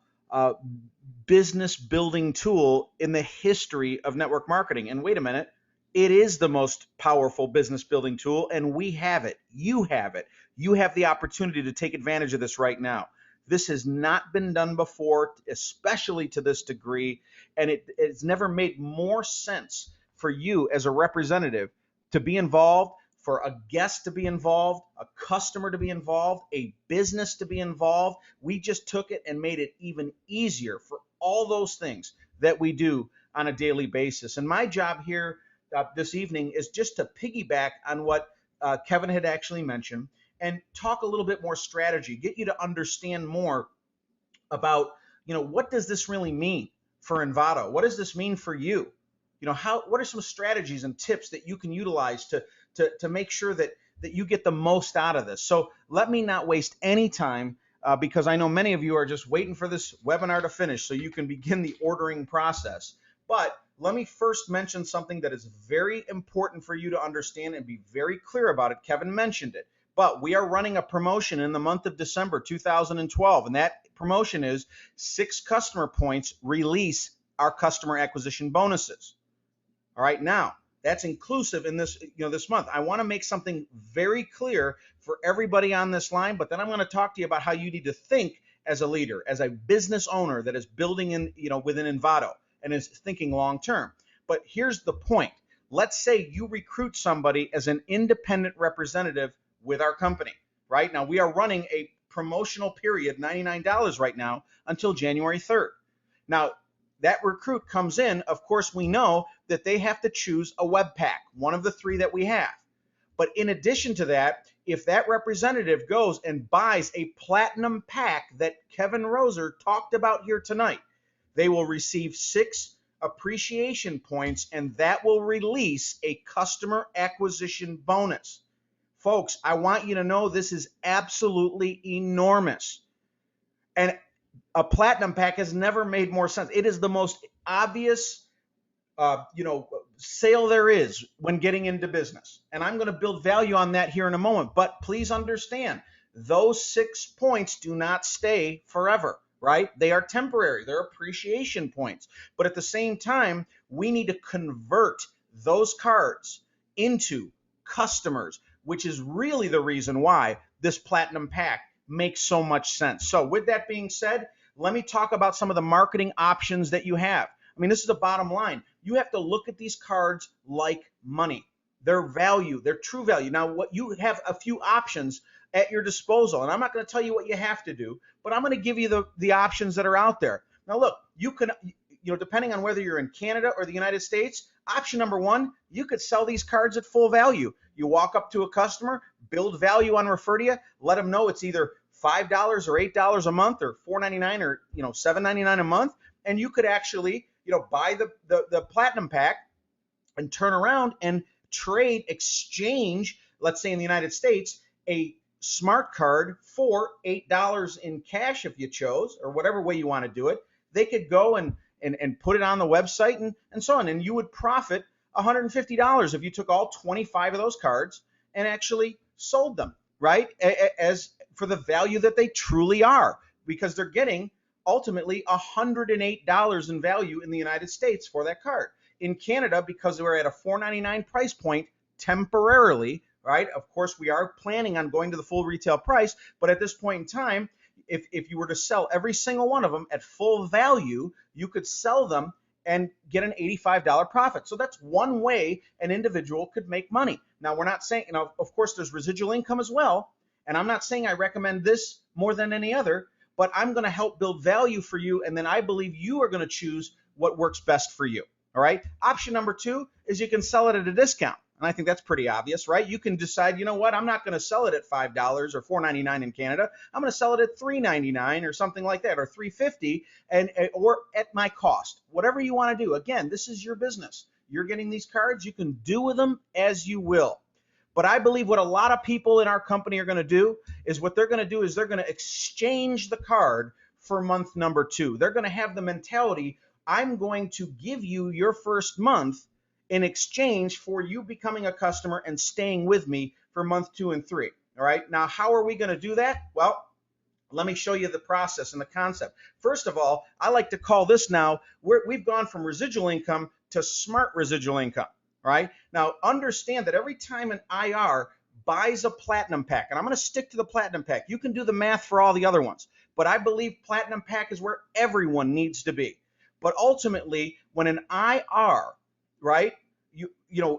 business building tool in the history of network marketing. And wait a minute, it is the most powerful business building tool, and we have it. You have it. You have the opportunity to take advantage of this right now. This has not been done before, especially to this degree, and it's never made more sense for you as a representative to be involved, for a guest to be involved, a customer to be involved, a business to be involved. We just took it and made it even easier for all those things that we do on a daily basis. And my job here this evening is just to piggyback on what Kevin had actually mentioned and talk a little bit more strategy, get you to understand more about, what does this really mean for InVado? What does this mean for you? What are some strategies and tips that you can utilize to make sure that you get the most out of this? So let me not waste any time because I know many of you are just waiting for this webinar to finish so you can begin the ordering process. But let me first mention something that is very important for you to understand and be very clear about it. Kevin mentioned it, but we are running a promotion in the month of December 2012, and that promotion is 6 customer points release our customer acquisition bonuses. All right, now that's inclusive in this, this month. I want to make something very clear for everybody on this line, but then I'm going to talk to you about how you need to think as a leader, as a business owner that is building in, within InVado and is thinking long term. But here's the point. let's say you recruit somebody as an independent representative with our company, right? Now, we are running a promotional period, $99 right now, until January 3rd. Now, that recruit comes in, of course, we know that they have to choose a web pack, one of the three that we have. But in addition to that, if that representative goes and buys a platinum pack that Kevin Roser talked about here tonight, they will receive 6 appreciation points, and that will release a customer acquisition bonus. Folks, I want you to know this is absolutely enormous. And a platinum pack has never made more sense. It is the most obvious, sale there is when getting into business. And I'm going to build value on that here in a moment. But please understand, those 6 points do not stay forever, right? They are temporary. They're appreciation points. But at the same time, we need to convert those cards into customers, which is really the reason why this platinum pack makes so much sense. So with that being said, let me talk about some of the marketing options that you have. I mean, this is the bottom line. You have to look at these cards like money. Their value, their true value. Now, what you have a few options at your disposal, and I'm not going to tell you what you have to do, but I'm going to give you the options that are out there. Now, look, you can, depending on whether you're in Canada or the United States, option number one, you could sell these cards at full value. You walk up to a customer, build value on refer to you, let them know it's either $5 or $8 a month or $4.99 or $7.99 a month, and you could actually buy the platinum pack and turn around and exchange, let's say in the United States, a smart card for $8 in cash if you chose, or whatever way you want to do it. They could go and put it on the website and so on, and you would profit $150 if you took all 25 of those cards and actually sold them, right, as for the value that they truly are, because they're getting ultimately $108 in value in the United States for that card. In Canada, because we're at a $4.99 price point temporarily, right? Of course, we are planning on going to the full retail price, but at this point in time, if you were to sell every single one of them at full value, you could sell them and get an $85 profit. So that's one way an individual could make money. Now, we're not saying, of course, there's residual income as well, and I'm not saying I recommend this more than any other, but I'm going to help build value for you, and then I believe you are going to choose what works best for you. All right. Option number two is you can sell it at a discount. And I think that's pretty obvious, right? You can decide, I'm not going to sell it at $5 or $4.99 in Canada. I'm going to sell it at $3.99 or something like that, or $3.50, or at my cost. Whatever you want to do. Again, this is your business. You're getting these cards. You can do with them as you will. But I believe what a lot of people in our company are going to do is they're going to exchange the card for month number 2. They're going to have the mentality, I'm going to give you your first month in exchange for you becoming a customer and staying with me for month 2 and 3. All right. Now, how are we going to do that? Well, let me show you the process and the concept. First of all, I like to call this now, we've gone from residual income to smart residual income. Right? Now, understand that every time an IR buys a platinum pack, and I'm going to stick to the platinum pack. You can do the math for all the other ones, but I believe platinum pack is where everyone needs to be. But ultimately, when an IR, right,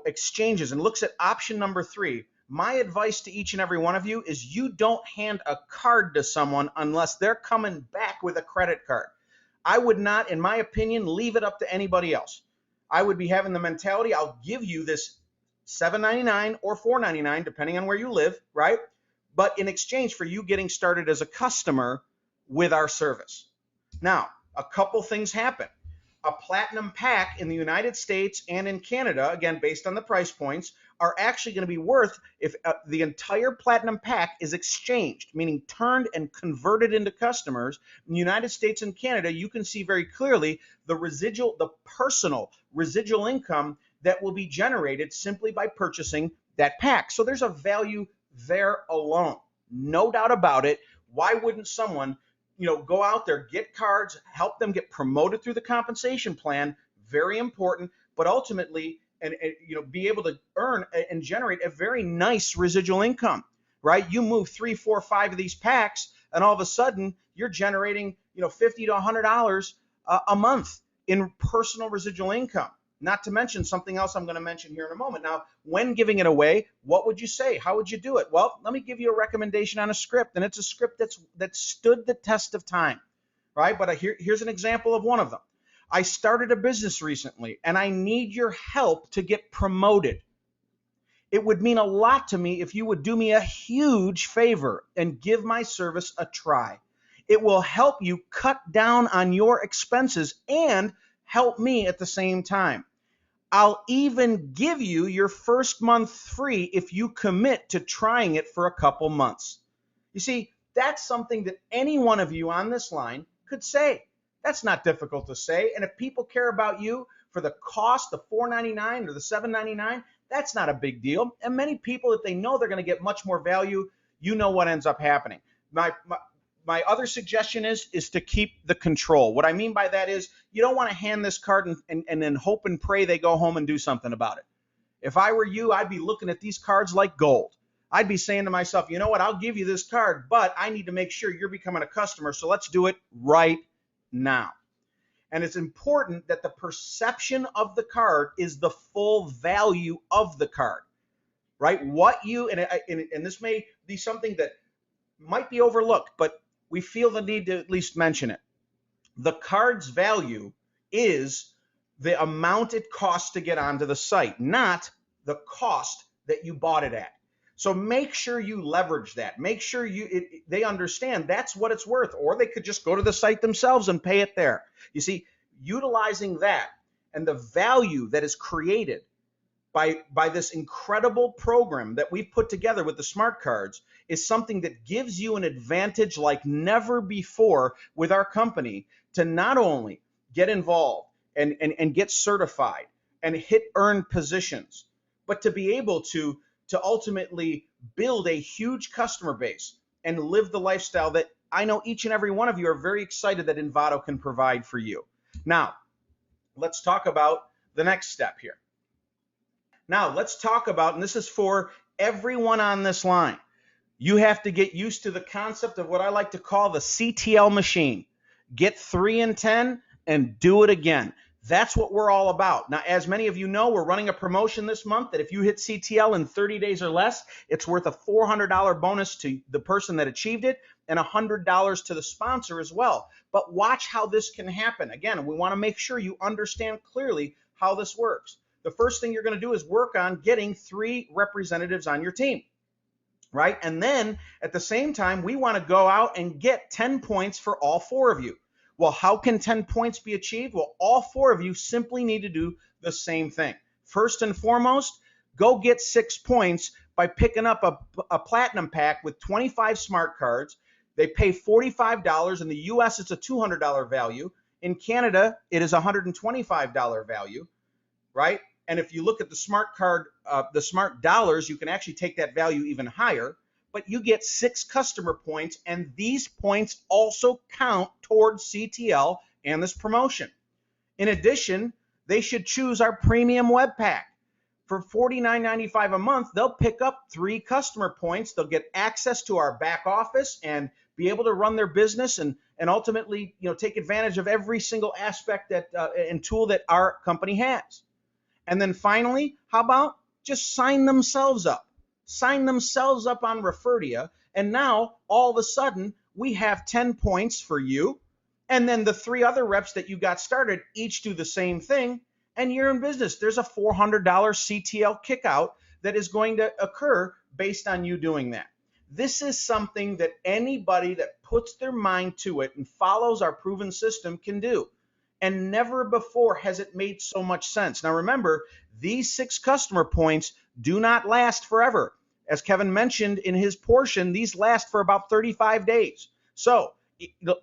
exchanges and looks at option number 3, my advice to each and every one of you is you don't hand a card to someone unless they're coming back with a credit card. I would not, in my opinion, leave it up to anybody else. I would be having the mentality, I'll give you this $7.99 or $4.99, depending on where you live, right? But in exchange for you getting started as a customer with our service. Now, a couple things happen. A platinum pack in the United States and in Canada, again, based on the price points, are actually going to be worth, if the entire platinum pack is exchanged, meaning turned and converted into customers. In the United States and Canada, you can see very clearly the personal residual income that will be generated simply by purchasing that pack. So there's a value there alone. No doubt about it. Why wouldn't someone go out there, get cards, help them get promoted through the compensation plan, very important, but ultimately, and be able to earn and generate a very nice residual income, right? You move 3, 4, 5 of these packs, and all of a sudden you're generating, $50 to $100 a month in personal residual income. Not to mention something else I'm going to mention here in a moment. Now, when giving it away, what would you say? How would you do it? Well, let me give you a recommendation on a script, and it's a script that stood the test of time, right? But here's an example of one of them. I started a business recently, and I need your help to get promoted. It would mean a lot to me if you would do me a huge favor and give my service a try. It will help you cut down on your expenses and help me at the same time. I'll even give you your first month free if you commit to trying it for a couple months. You see, that's something that any one of you on this line could say. That's not difficult to say. And if people care about you for the cost, the $4.99 or the $7.99, that's not a big deal. And many people, if they know they're going to get much more value, you know what ends up happening. My other suggestion is to keep the control. What I mean by that is you don't want to hand this card and then hope and pray they go home and do something about it. If I were you, I'd be looking at these cards like gold. I'd be saying to myself, you know what, I'll give you this card, but I need to make sure you're becoming a customer, so let's do it right now. And it's important that the perception of the card is the full value of the card, right? What you, and this may be something that might be overlooked, but we feel the need to at least mention it. The card's value is the amount it costs to get onto the site, not the cost that you bought it at. So make sure you leverage that. Make sure they understand that's what it's worth, or they could just go to the site themselves and pay it there. You see, utilizing that and the value that is created by this incredible program that we've put together with the smart cards is something that gives you an advantage like never before with our company to not only get involved and get certified and hit earned positions, but to be able to ultimately build a huge customer base and live the lifestyle that I know each and every one of you are very excited that InVado can provide for you. Now, let's talk about the next step here. Now, let's talk about, and this is for everyone on this line, you have to get used to the concept of what I like to call the CTL machine. Get 3 in 10 and do it again. That's what we're all about. Now, as many of you know, we're running a promotion this month that if you hit CTL in 30 days or less, it's worth a $400 bonus to the person that achieved it and $100 to the sponsor as well. But watch how this can happen. Again, we want to make sure you understand clearly how this works. The first thing you're going to do is work on getting 3 representatives on your team, right? And then at the same time, we want to go out and get 10 points for all 4 of you. Well, how can 10 points be achieved? Well, all 4 of you simply need to do the same thing. First and foremost, go get 6 points by picking up a platinum pack with 25 smart cards. They pay $45. In the US, it's a $200 value. In Canada, it is a $125 value, right? And if you look at the smart card, the smart dollars, you can actually take that value even higher. But you get 6 customer points, and these points also count towards CTL and this promotion. In addition, they should choose our premium web pack. For $49.95 a month, they'll pick up 3 customer points. They'll get access to our back office and be able to run their business and ultimately, take advantage of every single aspect and tool that our company has. And then finally, how about just sign themselves up? Sign themselves up on Referdia, and now all of a sudden we have 10 points for you, and then the 3 other reps that you got started each do the same thing, and you're in business. There's a $400 CTL kickout that is going to occur based on you doing that. This is something that anybody that puts their mind to it and follows our proven system can do. And never before has it made so much sense. Now remember, these 6 customer points do not last forever. As Kevin mentioned in his portion, these last for about 35 days. So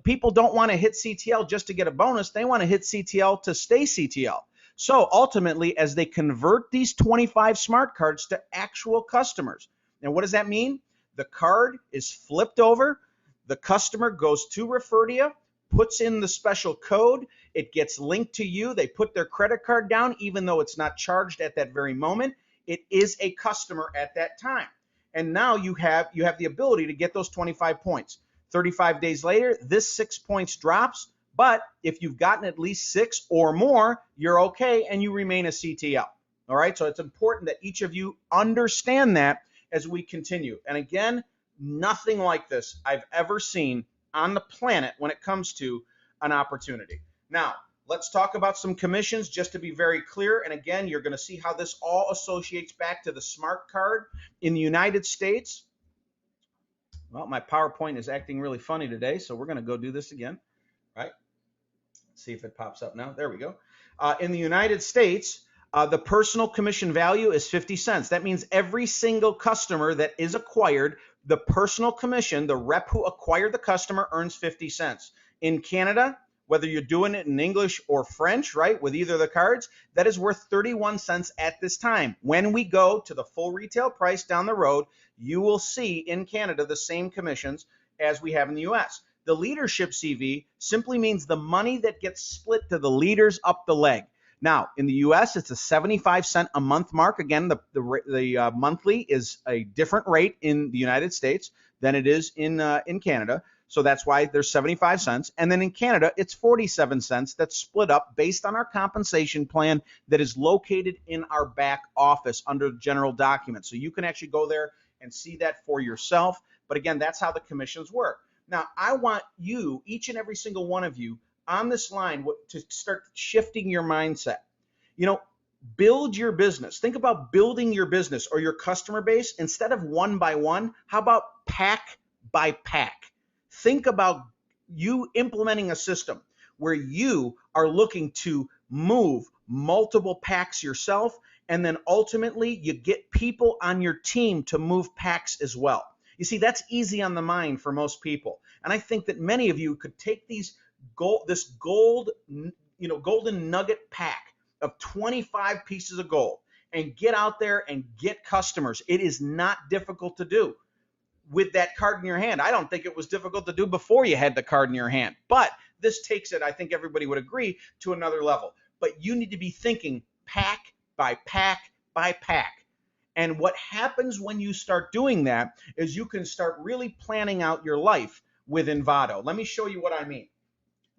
people don't want to hit CTL just to get a bonus. They want to hit CTL to stay CTL. So ultimately, as they convert these 25 smart cards to actual customers, and what does that mean? The card is flipped over. The customer goes to Referdia, puts in the special code. It gets linked to you. They put their credit card down, even though it's not charged at that very moment. It is a customer at that time. And now you have the ability to get those 25 points. 35 days later, this 6 points drops. But if you've gotten at least 6 or more, you're okay and you remain a CTL. All right, so it's important that each of you understand that as we continue. And again, nothing like this I've ever seen on the planet when it comes to an opportunity. Now, let's talk about some commissions just to be very clear. And again, you're going to see how this all associates back to the smart card in the United States. Well, my PowerPoint is acting really funny today, so we're going to go do this again, right? Let's see if it pops up now. There we go. In the United States, the personal commission value is 50 cents. That means every single customer that is acquired, the personal commission, the rep who acquired the customer earns 50 cents. In Canada, whether you're doing it in English or French, right, with either of the cards, that is worth 31 cents at this time. When we go to the full retail price down the road, you will see in Canada the same commissions as we have in the US. The leadership CV simply means the money that gets split to the leaders up the leg. Now, in the U.S., it's a 75-cent a month mark. Again, the monthly is a different rate in the United States than it is in Canada. So that's why there's 75 cents. And then in Canada, it's 47 cents that's split up based on our compensation plan that is located in our back office under general documents. So you can actually go there and see that for yourself. But again, that's how the commissions work. Now, I want you, each and every single one of you, on this line to start shifting your mindset. You know, build your business. Think about building your business or your customer base instead of one by one. How about pack by pack? Think about you implementing a system where you are looking to move multiple packs yourself, and then ultimately you get people on your team to move packs as well. You see, that's easy on the mind for most people. And I think that many of you could take this golden nugget pack of 25 pieces of gold and get out there and get customers. It is not difficult to do with that card in your hand. I don't think it was difficult to do before you had the card in your hand. But this takes it, I think everybody would agree, to another level. But you need to be thinking pack by pack by pack. And what happens when you start doing that is you can start really planning out your life with InVado. Let me show you what I mean.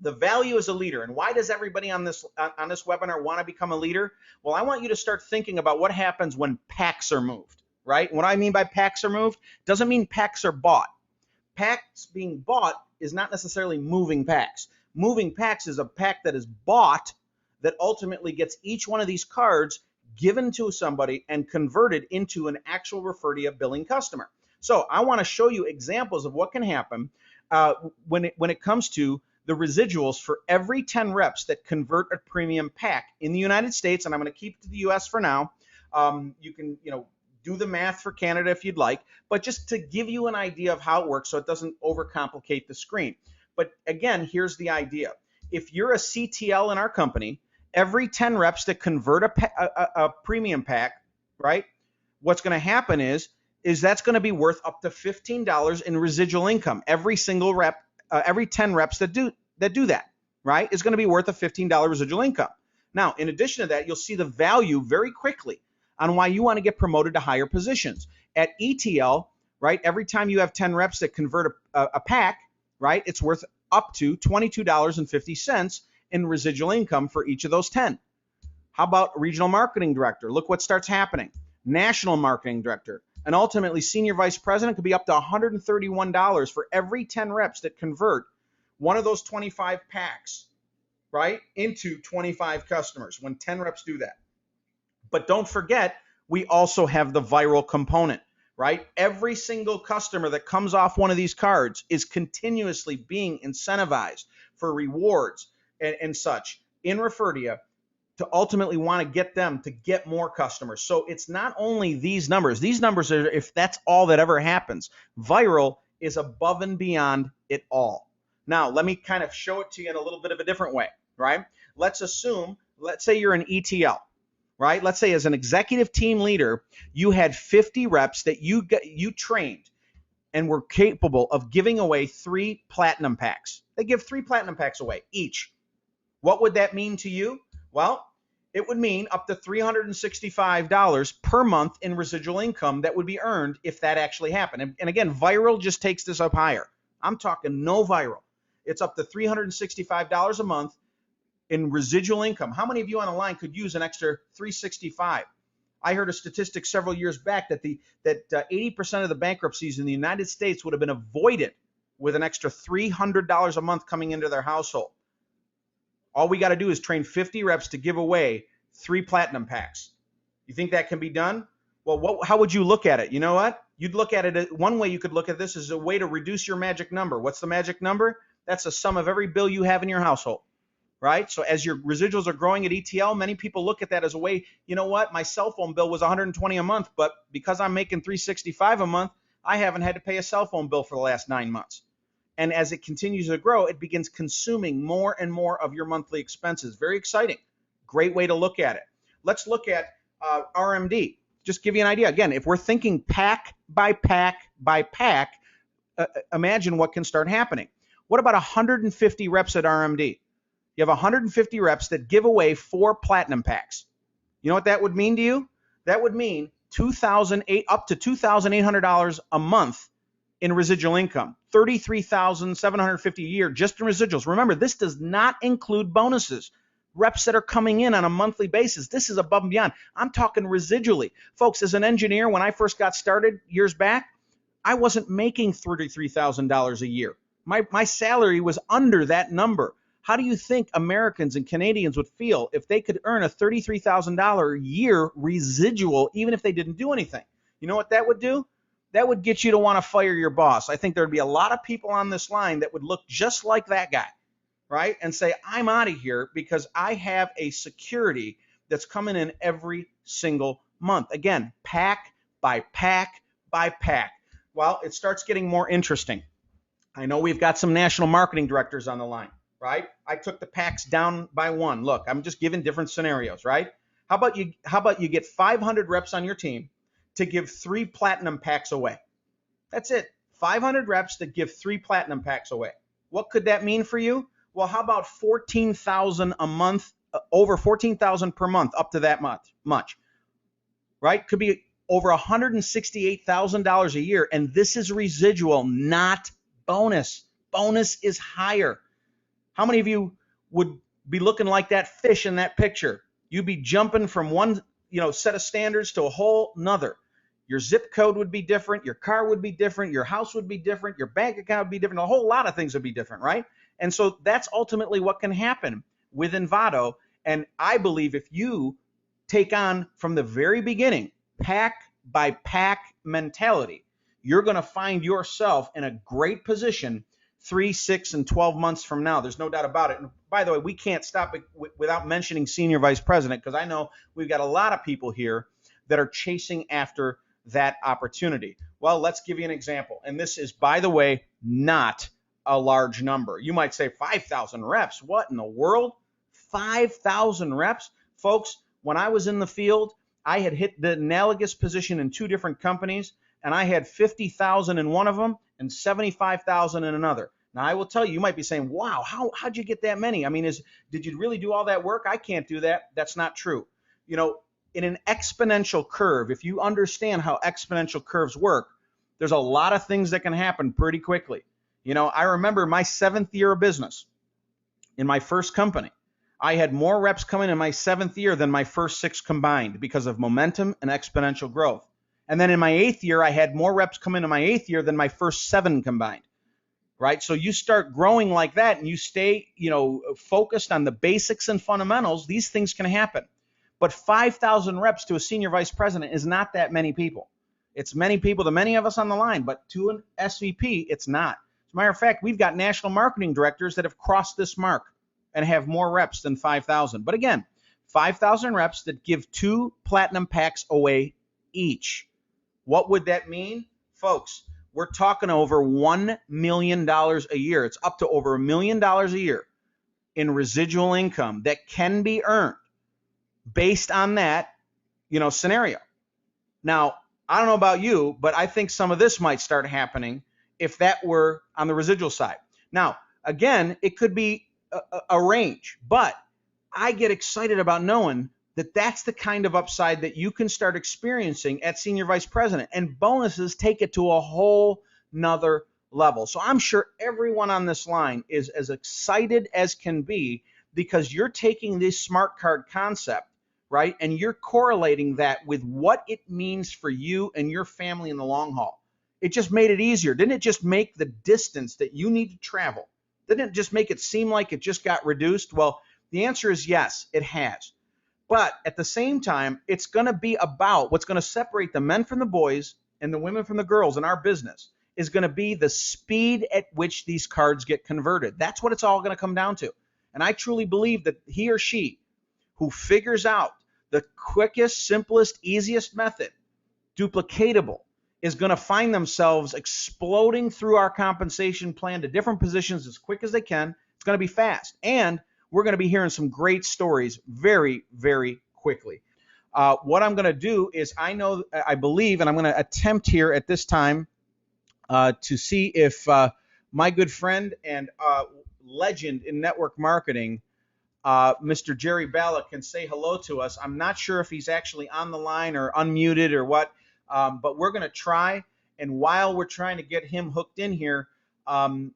The value as a leader. And why does everybody on this webinar want to become a leader? Well, I want you to start thinking about what happens when packs are moved, right? What I mean by packs are moved doesn't mean packs are bought. Packs being bought is not necessarily moving packs. Moving packs is a pack that is bought that ultimately gets each one of these cards given to somebody and converted into an actual Referdia billing customer. So I want to show you examples of what can happen when it comes to the residuals for every 10 reps that convert a premium pack in the United States, and I'm going to keep it to the US for now. You can, do the math for Canada if you'd like, but just to give you an idea of how it works so it doesn't overcomplicate the screen. But again, here's the idea. If you're a CTL in our company, every 10 reps that convert a premium pack, right, what's going to happen is that's going to be worth up to $15 in residual income. Every single rep, every 10 reps that do that, right, is going to be worth a $15 residual income. Now, in addition to that, you'll see the value very quickly on why you want to get promoted to higher positions. At ETL, right, every time you have 10 reps that convert a pack, right, it's worth up to $22.50 in residual income for each of those 10. How about regional marketing director? Look what starts happening. National marketing director. And ultimately, senior vice president could be up to $131 for every 10 reps that convert one of those 25 packs, right, into 25 customers when 10 reps do that. But don't forget, we also have the viral component, right? Every single customer that comes off one of these cards is continuously being incentivized for rewards and such in Referdia to ultimately want to get them to get more customers. So it's not only these numbers. These numbers are, if that's all that ever happens. Viral is above and beyond it all. Now, let me kind of show it to you in a little bit of a different way, right? Let's say you're an ETL, right? Let's say as an executive team leader, you had 50 reps that you trained and were capable of giving away 3 platinum packs. They give 3 platinum packs away each. What would that mean to you? Well, it would mean up to $365 per month in residual income that would be earned if that actually happened. And again, viral just takes this up higher. I'm talking no viral. It's up to $365 a month in residual income. How many of you on the line could use an extra $365? I heard a statistic several years back that 80% of the bankruptcies in the United States would have been avoided with an extra $300 a month coming into their household. All we got to do is train 50 reps to give away 3 platinum packs. You think that can be done? Well, how would you look at it? You know what? You'd look at it, one way you could look at this is a way to reduce your magic number. What's the magic number? That's the sum of every bill you have in your household, right? So as your residuals are growing at ETL, many people look at that as a way, you know what? My cell phone bill was $120 a month, but because I'm making $365 a month, I haven't had to pay a cell phone bill for the last 9 months. And as it continues to grow, it begins consuming more and more of your monthly expenses. Very exciting. Great way to look at it. Let's look at RMD. Just give you an idea. Again, if we're thinking pack by pack by pack, imagine what can start happening. What about 150 reps at RMD? You have 150 reps that give away 4 platinum packs. You know what that would mean to you? That would mean up to $2,800 a month in residual income, $33,750 a year just in residuals. Remember, this does not include bonuses. Reps that are coming in on a monthly basis. This is above and beyond. I'm talking residually. Folks, as an engineer, when I first got started years back, I wasn't making $33,000 a year. My salary was under that number. How do you think Americans and Canadians would feel if they could earn a $33,000 a year residual, even if they didn't do anything? You know what that would do? That would get you to want to fire your boss. I think there'd be a lot of people on this line that would look just like that guy, right? And say, I'm out of here because I have a security that's coming in every single month. Again, pack by pack by pack. Well, it starts getting more interesting. I know we've got some national marketing directors on the line, right? I took the packs down by 1. Look, I'm just giving different scenarios, right? How about you get 500 reps on your team to give 3 platinum packs away? That's it. 500 reps that give 3 platinum packs away. What could that mean for you? Well, how about $14,000 a month, over $14,000 per month, up to that much, right? Could be over $168,000 a year, and this is residual, not bonus. Bonus is higher. How many of you would be looking like that fish in that picture? You'd be jumping from one, set of standards to a whole nother. Your zip code would be different. Your car would be different. Your house would be different. Your bank account would be different. A whole lot of things would be different, right? And so that's ultimately what can happen with InVado. And I believe if you take on from the very beginning, pack by pack mentality, you're going to find yourself in a great position 3, 6, and 12 months from now. There's no doubt about it. And by the way, we can't stop it without mentioning Senior Vice President, because I know we've got a lot of people here that are chasing after that opportunity. Well, let's give you an example. And this is, by the way, not a large number. You might say 5,000 reps. What in the world? 5,000 reps? Folks, when I was in the field, I had hit the analogous position in 2 different companies, and I had 50,000 in one of them and 75,000 in another. Now, I will tell you, you might be saying, wow, how'd you get that many? I mean, did you really do all that work? I can't do that. That's not true. In an exponential curve, if you understand how exponential curves work, there's a lot of things that can happen pretty quickly. I remember my 7th year of business in my first company. I had more reps coming in my 7th year than my first 6 combined because of momentum and exponential growth. And then in my 8th year, I had more reps come into my 8th year than my first 7 combined, right? So you start growing like that and you stay, focused on the basics and fundamentals, these things can happen. But 5,000 reps to a senior vice president is not that many people. It's many people to many of us on the line, but to an SVP, it's not. As a matter of fact, we've got national marketing directors that have crossed this mark and have more reps than 5,000. But again, 5,000 reps that give 2 platinum packs away each. What would that mean? Folks, we're talking over $1 million a year. It's up to over $1 million a year in residual income that can be earned based on that, scenario. Now, I don't know about you, but I think some of this might start happening if that were on the residual side. Now, again, it could be a range, but I get excited about knowing that that's the kind of upside that you can start experiencing at senior vice president, and bonuses take it to a whole nother level. So I'm sure everyone on this line is as excited as can be because you're taking this smart card concept, right? And you're correlating that with what it means for you and your family in the long haul. It just made it easier. Didn't it just make the distance that you need to travel? Didn't it just make it seem like it just got reduced? Well, the answer is yes, it has. But at the same time, it's going to be about what's going to separate the men from the boys and the women from the girls in our business is going to be the speed at which these cards get converted. That's what it's all going to come down to. And I truly believe that he or she who figures out the quickest, simplest, easiest method, duplicatable, is going to find themselves exploding through our compensation plan to different positions as quick as they can. It's going to be fast. And we're going to be hearing some great stories very, very quickly. What I'm going to do is I believe, and I'm going to attempt here at this time to see if my good friend and legend in network marketing, Mr. Jerry Balla, can say hello to us. I'm not sure if he's actually on the line or unmuted or what, but we're going to try. And while we're trying to get him hooked in here, I'll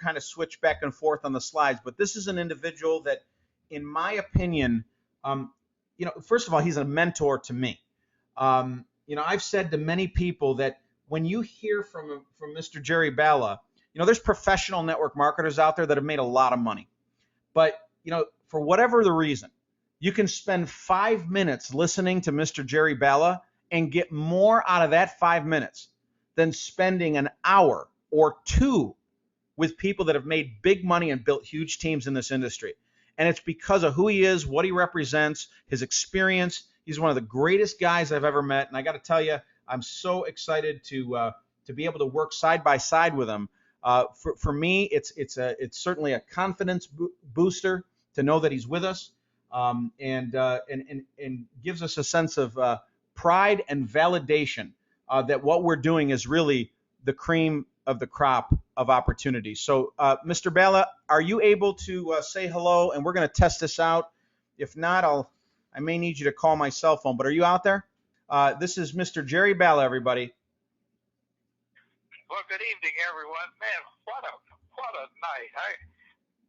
kind of switch back and forth on the slides. But this is an individual that, in my opinion, first of all, he's a mentor to me. I've said to many people that when you hear from Mr. Jerry Balla, there's professional network marketers out there that have made a lot of money. But, for whatever the reason, you can spend 5 minutes listening to Mr. Jerry Balla and get more out of that 5 minutes than spending an hour or two with people that have made big money and built huge teams in this industry. And it's because of who he is, what he represents, his experience. He's one of the greatest guys I've ever met. And I got to tell you, I'm so excited to be able to work side by side with him. For me, it's certainly a confidence booster to know that he's with us, and gives us a sense of pride and validation that what we're doing is really the cream of the crop of opportunities. So, Mr. Balla, are you able to say hello? And we're going to test this out. If not, I may need you to call my cell phone. But are you out there? This is Mr. Jerry Balla, everybody. Well, good evening, everyone. Man, what a night.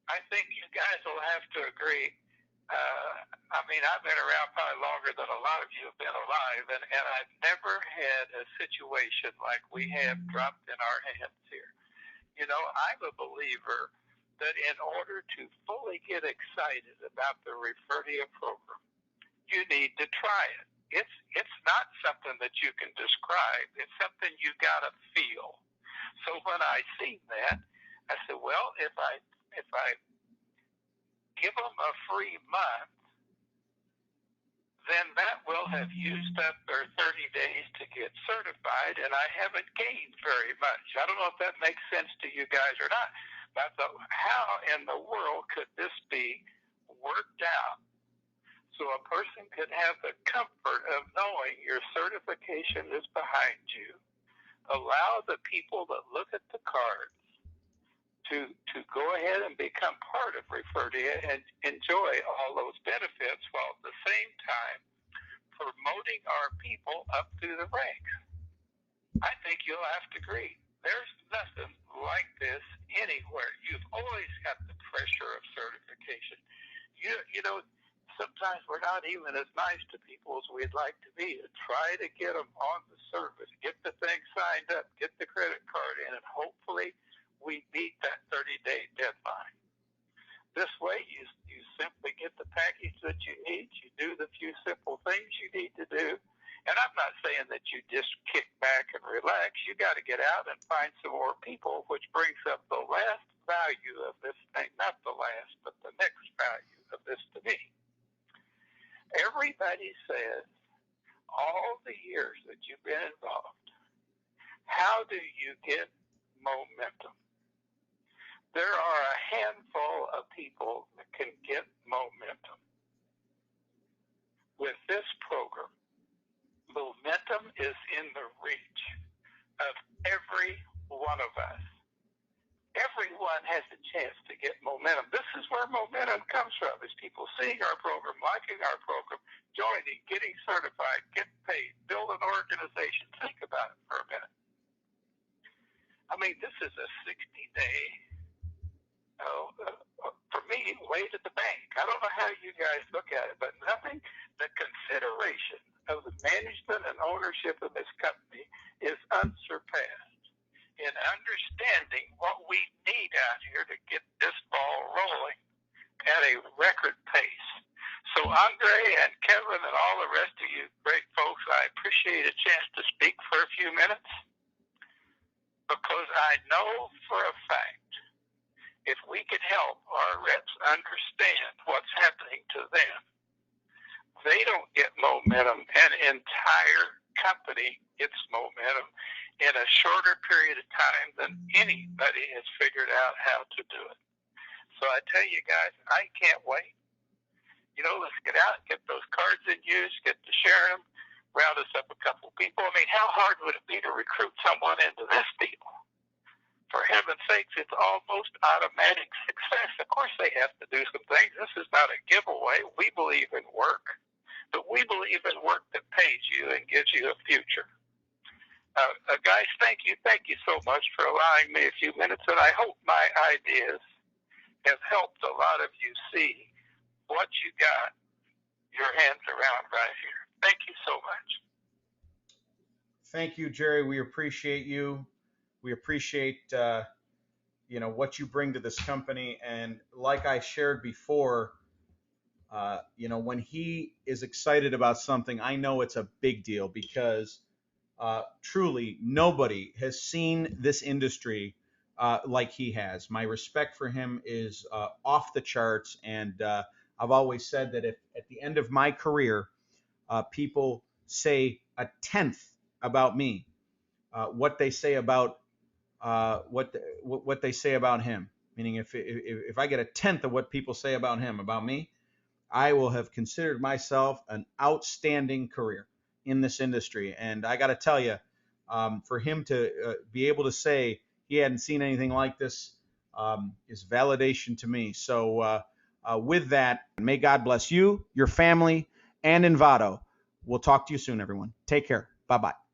I think you guys will have to agree. I've been around probably longer than a lot of you have been alive, and I've never had a situation like we have dropped in our hands here. I'm a believer that in order to fully get excited about the Referdia program, you need to try it. It's not something that you can describe. It's something you got to feel. So when I seen that, I said, well, if I give them a free month, then that will have used up their 30 days to get certified, and I haven't gained very much. I don't know if that makes sense to you guys or not, but I thought, how in the world could this be worked out so a person could have the comfort of knowing your certification is behind you, allow the people that look at the cards to go ahead and become part of Referdia and enjoy all those benefits while at the same time promoting our people up through the ranks. I think you'll have to agree. There's nothing like this anywhere. You've always got the pressure of certification. Sometimes we're not even as nice to people as we'd like to be. To try to get them on the service, get the thing signed up, get the credit card in, and hopefully we beat that 30-day deadline. This way, you simply get the package that you need. You do the few simple things you need to do. And I'm not saying that you just kick back and relax. You got to get out and find some more people, which brings up the last value of this thing. Not the last, but the next value of this to me. Everybody says, all the years that you've been involved, how do you get momentum? There are a handful of people that can get momentum. With this program, momentum is in the reach of every one of us. Everyone has a chance to get momentum. This is where momentum comes from, is people seeing our program, liking our program, joining, getting certified, getting paid, build an organization. Think about it for a minute. I mean, this is a 60-day, for me, way to the bank. I don't know how you guys look at it, but nothing, the consideration of the management and ownership of this company is unsurpassed in understanding what we need out here to get this ball rolling at a record pace. So Andre and Kevin and all the rest of you great folks, I appreciate a chance to speak for a few minutes, because I know for a fact if we can help our reps understand what's happening to them, they don't get momentum. An entire company gets momentum in a shorter period of time than anybody has figured out how to do it. So I tell you guys, I can't wait. Let's get out, get those cards in use, get to sharing them, round us up a couple people. I mean, how hard would it be to recruit someone into this deal? For heaven's sakes, it's almost automatic success. Of course they have to do some things. This is not a giveaway. We believe in work, but we believe in work that pays you and gives you a future. Guys, thank you so much for allowing me a few minutes, and I hope my ideas have helped a lot of you see what you got your hands around right here. Thank you so much. Thank you, Jerry. We appreciate you. We appreciate what you bring to this company. And like I shared before, when he is excited about something, I know it's a big deal, because truly nobody has seen this industry like he has. My respect for him is off the charts, and I've always said that if at the end of my career people say a tenth about me, what they say about what they say about him, meaning if I get a tenth of what people say about him about me, I will have considered myself an outstanding career in this industry. And I got to tell you, for him to be able to say he hadn't seen anything like this is validation to me. So with that, may God bless you, your family, and InVado. We'll talk to you soon, everyone. Take care. Bye-bye.